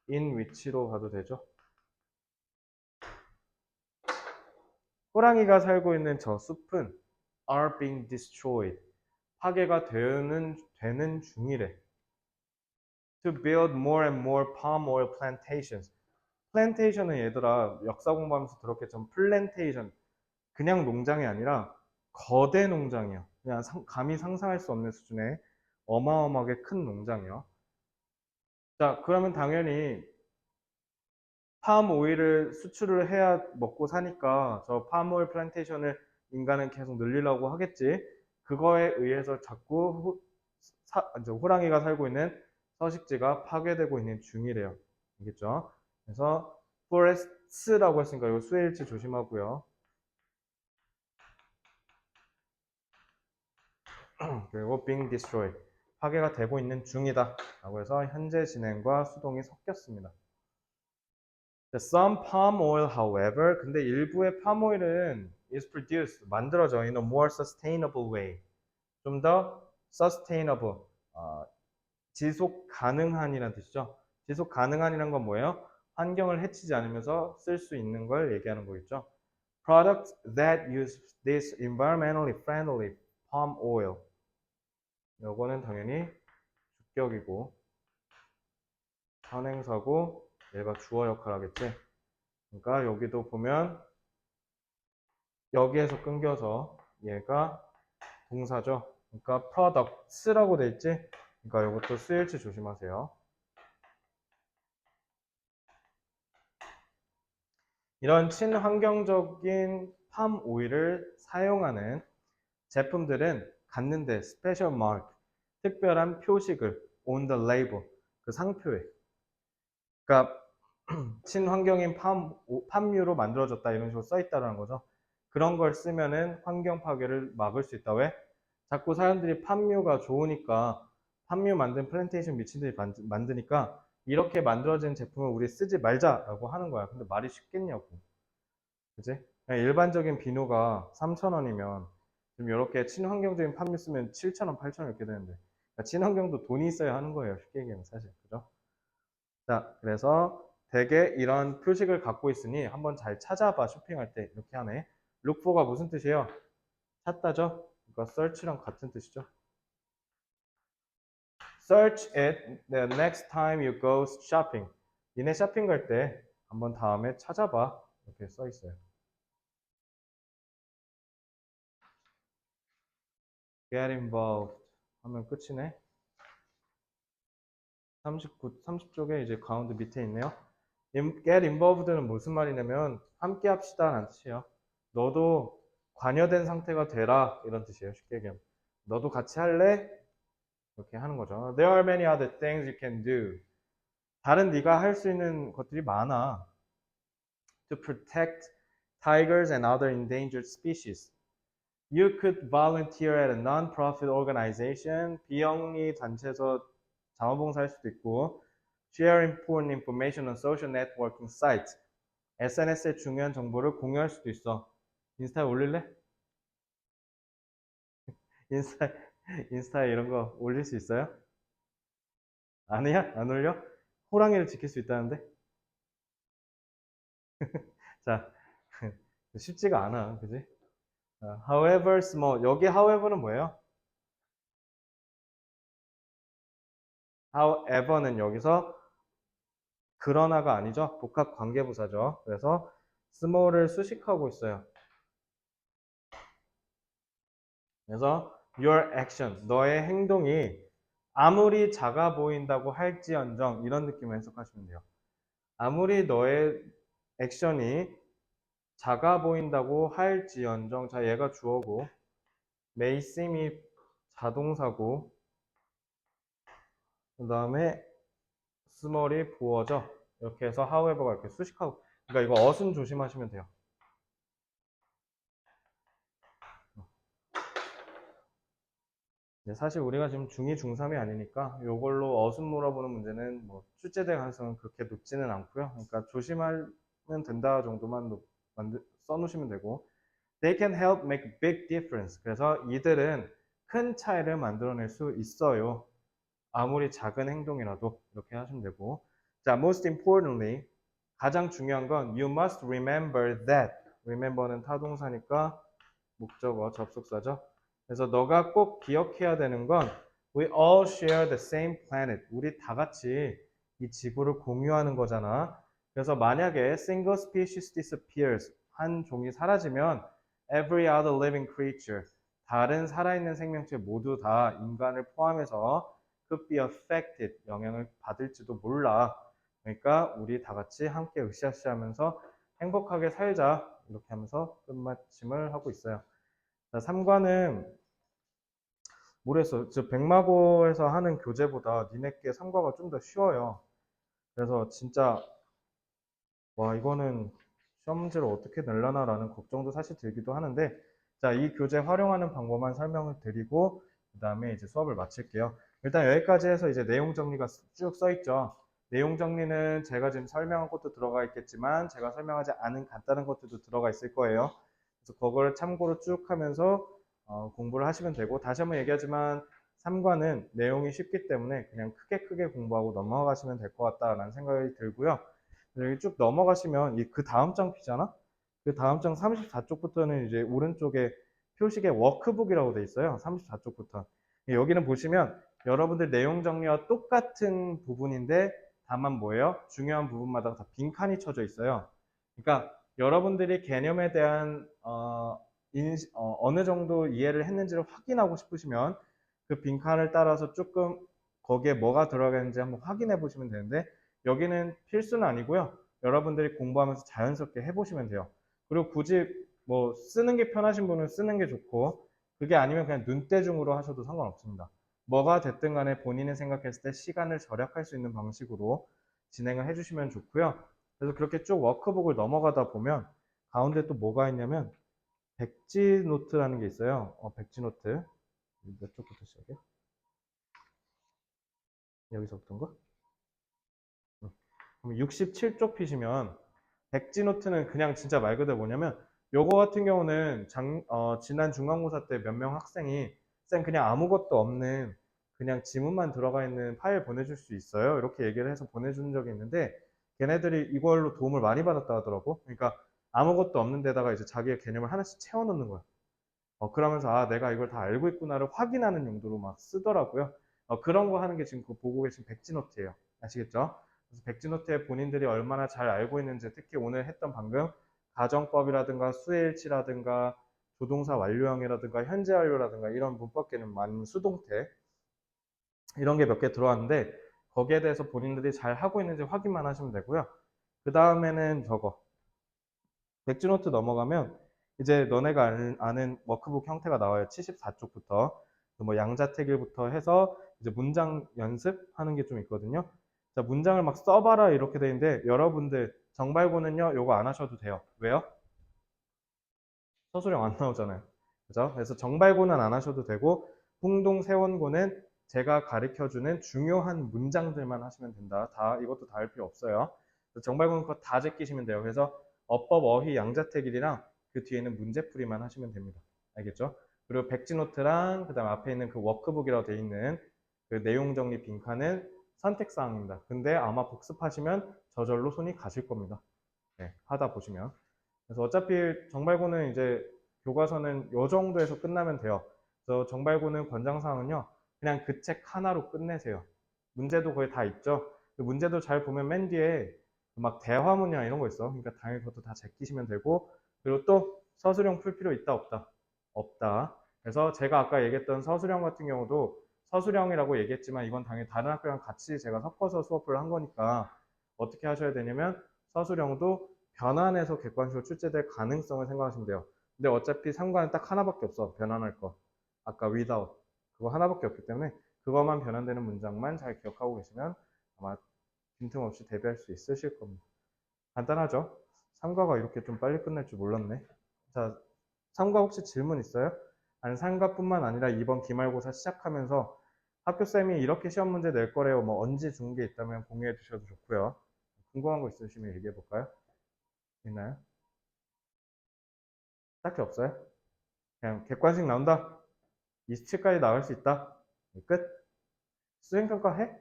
in which로 봐도 되죠. 호랑이가 살고 있는 저 숲은 are being destroyed. 파괴가 되는 중이래. To build more and more palm oil plantations. 플랜테이션은 얘들아 역사 공부하면서 들었겠지만 플랜테이션 그냥 농장이 아니라 거대 농장이야. 그냥 감히 상상할 수 없는 수준의 어마어마하게 큰 농장이요. 자, 그러면 당연히 팜 오일을 수출을 해야 먹고 사니까 저 팜 오일 플랜테이션을 인간은 계속 늘리려고 하겠지. 그거에 의해서 자꾸 호랑이가 살고 있는 서식지가 파괴되고 있는 중이래요. 알겠죠? 그래서 forests라고 했으니까 이거 수일치 조심하고요. 그리고 being destroyed. 파괴가 되고 있는 중이다. 라고 해서 현재 진행과 수동이 섞였습니다. Some palm oil, however, 근데 일부의 palm oil은 is produced, 만들어져 in a more sustainable way. 좀 더 sustainable, 지속 가능한이라는 뜻이죠. 지속 가능한이란 건 뭐예요? 환경을 해치지 않으면서 쓸 수 있는 걸 얘기하는 거겠죠. Products that use this environmentally friendly palm oil. 요거는 당연히 주격이고 선행사고 얘가 주어 역할 하겠지. 그러니까 여기도 보면 여기에서 끊겨서 얘가 동사죠. 그러니까 products라고 돼 있지. 그러니까 이것도 쓰일지 조심하세요. 이런 친환경적인 팜 오일을 사용하는 제품들은 갔는데 special mark, 특별한 표식을 on the label, 그 상표에. 그러니까 친환경인 팜유로 만들어졌다 이런 식으로 써 있다는 거죠. 그런 걸 쓰면은 환경 파괴를 막을 수 있다. 왜? 자꾸 사람들이 팜유가 좋으니까 팜유 만든 플랜테이션 미친들이 만드니까 이렇게 만들어진 제품을 우리 쓰지 말자라고 하는 거야. 근데 말이 쉽겠냐고. 그지? 그냥 일반적인 비누가 3,000원이면 지금 이렇게 친환경적인 팜유 쓰면 7,000원, 8,000원 이렇게 되는데 그러니까 친환경도 돈이 있어야 하는 거예요. 쉽게 얘기하면 사실. 그죠? 자, 그래서 대개 이런 표식을 갖고 있으니 한번 잘 찾아봐. 쇼핑할 때 이렇게 하네. look for가 무슨 뜻이에요? 찾다죠? 그러니까 search랑 같은 뜻이죠. Search it the next time you go shopping. 니네 쇼핑 갈 때 한번 다음에 찾아봐. 이렇게 써 있어요. Get involved 하면 끝이네. 30쪽에 이제 가운데 밑에 있네요. Get involved는 무슨 말이냐면 함께 합시다 라는 뜻이에요. 너도 관여된 상태가 되라 이런 뜻이에요. 쉽게 얘기하면. 너도 같이 할래? 이렇게 하는 거죠. There are many other things you can do. 다른 네가 할 수 있는 것들이 많아. To protect tigers and other endangered species. You could volunteer at a non-profit organization. 비영리 단체에서 자원봉사할 수도 있고. Share important information on social networking sites. SNS에 중요한 정보를 공유할 수도 있어. 인스타에 올릴래? 인스타, 인스타에 이런 거 올릴 수 있어요? 아니야? 안 올려? 호랑이를 지킬 수 있다는데? 자, 쉽지가 않아. 그지? However small. 여기 however는 뭐예요? however는 여기서 그러나가 아니죠. 복합 관계부사죠. 그래서 small을 수식하고 있어요. 그래서 your action, 너의 행동이 아무리 작아 보인다고 할지언정 이런 느낌을 해석하시면 돼요. 아무리 너의 액션이 작아 보인다고 할지언정, 자 얘가 주어고 may seem이 자동사고 그 다음에 small이 부어죠. 이렇게 해서 however가 이렇게 수식하고 그러니까 이거 어순 조심하시면 돼요. 사실 우리가 지금 중2, 중3이 아니니까 이걸로 어순 물어보는 문제는 뭐 출제될 가능성은 그렇게 높지는 않고요. 그러니까 조심하면 된다 정도만 써놓으시면 되고 They can help make a big difference. 그래서 이들은 큰 차이를 만들어낼 수 있어요. 아무리 작은 행동이라도 이렇게 하시면 되고 자, most importantly 가장 중요한 건 you must remember that. remember는 타동사니까 목적어, 접속사죠. 그래서 너가 꼭 기억해야 되는 건 we all share the same planet. 우리 다 같이 이 지구를 공유하는 거잖아. 그래서 만약에 single species disappears, 한 종이 사라지면 every other living creature, 다른 살아있는 생명체 모두 다 인간을 포함해서 could be affected, 영향을 받을지도 몰라. 그러니까 우리 다 같이 함께 으쌰으쌰하면서 행복하게 살자. 이렇게 하면서 끝마침을 하고 있어요. 자, 3과는 모르겠어. 저 백마고에서 하는 교재보다 니네께 3과가 좀 더 쉬워요. 그래서 진짜 와 이거는 시험 문제를 어떻게 낼라나라는 걱정도 사실 들기도 하는데 자, 이 교재 활용하는 방법만 설명을 드리고 그 다음에 이제 수업을 마칠게요. 일단 여기까지 해서 이제 내용 정리가 쭉 써 있죠. 내용 정리는 제가 지금 설명한 것도 들어가 있겠지만 제가 설명하지 않은 간단한 것들도 들어가 있을 거예요. 그래서 그거를 참고로 쭉 하면서 공부를 하시면 되고 다시 한번 얘기하지만 3과는 내용이 쉽기 때문에 그냥 크게 공부하고 넘어가시면 될 것 같다라는 생각이 들고요. 여기 쭉 넘어가시면 그 다음 장 피잖아? 그 다음 장 34쪽부터는 이제 오른쪽에 표식에 워크북이라고 돼 있어요. 34쪽부터. 여기는 보시면 여러분들 내용 정리와 똑같은 부분인데 다만 뭐예요? 중요한 부분마다 다 빈칸이 쳐져 있어요. 그러니까 여러분들이 개념에 대한 어느 정도 이해를 했는지를 확인하고 싶으시면 그 빈칸을 따라서 조금 거기에 뭐가 들어가는지 한번 확인해 보시면 되는데 여기는 필수는 아니고요. 여러분들이 공부하면서 자연스럽게 해보시면 돼요. 그리고 굳이 뭐 쓰는 게 편하신 분은 쓰는 게 좋고 그게 아니면 그냥 눈대중으로 하셔도 상관없습니다. 뭐가 됐든 간에 본인이 생각했을 때 시간을 절약할 수 있는 방식으로 진행을 해주시면 좋고요. 그래서 그렇게 쭉 워크북을 넘어가다 보면 가운데 또 뭐가 있냐면 백지 노트라는 게 있어요. 백지 노트. 몇 쪽부터 시작해? 여기서부터인가? 그럼 67쪽 피시면 백지 노트는 그냥 진짜 말 그대로 뭐냐면 요거 같은 경우는 지난 중간고사 때 몇 명 학생이 쌤 그냥 아무것도 없는 그냥 지문만 들어가 있는 파일 보내줄 수 있어요? 이렇게 얘기를 해서 보내준 적이 있는데 걔네들이 이걸로 도움을 많이 받았다 하더라고. 그러니까 아무것도 없는 데다가 이제 자기의 개념을 하나씩 채워넣는 거야. 그러면서 아 내가 이걸 다 알고 있구나를 확인하는 용도로 막 쓰더라고요. 그런 거 하는 게 지금 그 보고 계신 백지노트예요. 아시겠죠? 그래서 백지노트에 본인들이 얼마나 잘 알고 있는지 특히 오늘 했던 방금 가정법이라든가 수일치라든가 조동사 완료형이라든가 현재 완료라든가 이런 문법계는 많은 수동태 이런 게 몇 개 들어왔는데 거기에 대해서 본인들이 잘 하고 있는지 확인만 하시면 되고요. 그 다음에는 저거 백지노트 넘어가면 이제 너네가 아는 워크북 형태가 나와요. 74쪽부터 뭐 양자택일부터 해서 이제 문장 연습하는 게 좀 있거든요. 자, 문장을 막 써봐라 이렇게 돼 있는데 여러분들 정발고는요 요거 안 하셔도 돼요. 왜요? 서술형 안 나오잖아요. 그죠? 그래서 정발고는 안 하셔도 되고 풍동세원고는 제가 가르쳐주는 중요한 문장들만 하시면 된다. 이것도 다 할 필요 없어요. 정발고는 그거 다 제끼시면 돼요. 그래서 어법, 어휘, 양자택일이랑 그 뒤에는 문제풀이만 하시면 됩니다. 알겠죠? 그리고 백지노트랑 그 다음 앞에 있는 그 워크북이라고 되어 있는 그 내용 정리 빈칸은 선택사항입니다. 근데 아마 복습하시면 저절로 손이 가실 겁니다. 네, 하다 보시면. 그래서 어차피 정발고는 이제 교과서는 요 정도에서 끝나면 돼요. 그래서 정발고는 권장사항은요, 그냥 그 책 하나로 끝내세요. 문제도 거의 다 있죠. 그 문제도 잘 보면 맨 뒤에 막 대화문이나 이런 거 있어. 그러니까 당연히 그것도 다 제끼시면 되고, 그리고 또 서술형 풀 필요 있다, 없다? 없다. 그래서 제가 아까 얘기했던 서술형 같은 경우도 서술형이라고 얘기했지만 이건 당연히 다른 학교랑 같이 제가 섞어서 수업을 한 거니까 어떻게 하셔야 되냐면 서술형도 변환해서 객관식으로 출제될 가능성을 생각하시면 돼요. 근데 어차피 상관은 딱 하나밖에 없어. 변환할 거. 아까 without. 그거 하나밖에 없기 때문에 그것만 변환되는 문장만 잘 기억하고 계시면 아마 빈틈없이 대비할 수 있으실 겁니다. 간단하죠? 3과가 이렇게 좀 빨리 끝날 줄 몰랐네. 자, 3과 혹시 질문 있어요? 아니, 3과뿐만 아니라 이번 기말고사 시작하면서 학교쌤이 이렇게 시험 문제 낼 거래요. 뭐 언제 준 게 있다면 공유해 주셔도 좋고요. 궁금한 거 있으시면 얘기해 볼까요? 있나요? 딱히 없어요? 그냥 객관식 나온다? 27까지 나갈 수 있다? 끝? 수행평가 해?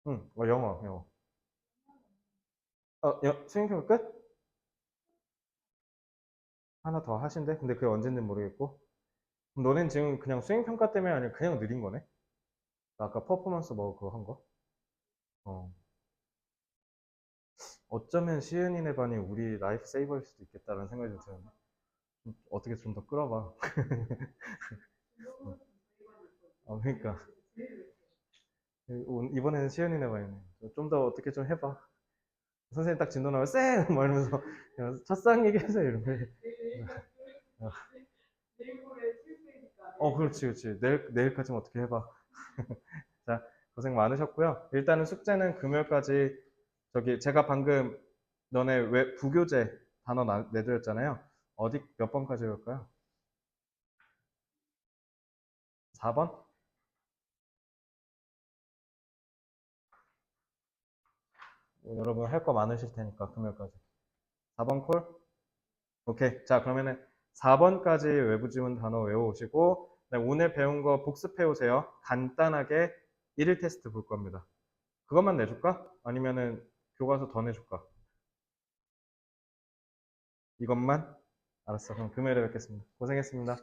응, 영어. 수행평가 끝? 하나 더 하신대? 근데 그게 언젠지는 모르겠고. 그럼 너넨 지금 그냥 수행평가 때문에 아니면 그냥 느린 거네? 아까 퍼포먼스 뭐 그거 한 거? 어. 어쩌면 시은이네 반이 우리 라이프 세이버일 수도 있겠다라는 생각이 좀 드는데. 어떻게 좀 더 끌어봐. 그러니까. 이번에는 시은이네 반이네. 좀 더 어떻게 좀 해봐. 선생님 딱 진도 나면 쌩! 막 이러면서 그냥 첫상 얘기하세요 이런 거. 어, 그렇지. 내일까지는 어떻게 해봐. 자, 고생 많으셨고요. 일단은 숙제는 금요일까지 제가 방금 너네 왜 부교재 단어 내드렸잖아요. 어디 몇 번까지 외울까요? 4번? 여러분 할 거 많으실 테니까 금요일까지. 4번 콜? 오케이. 자, 그러면은 4번까지 외부지문 단어 외워오시고 오늘 배운 거 복습해 오세요. 간단하게 1일 테스트 볼 겁니다. 그것만 내줄까? 아니면은 교과서 더 내줄까? 이것만? 알았어. 그럼 금요일에 뵙겠습니다. 고생했습니다.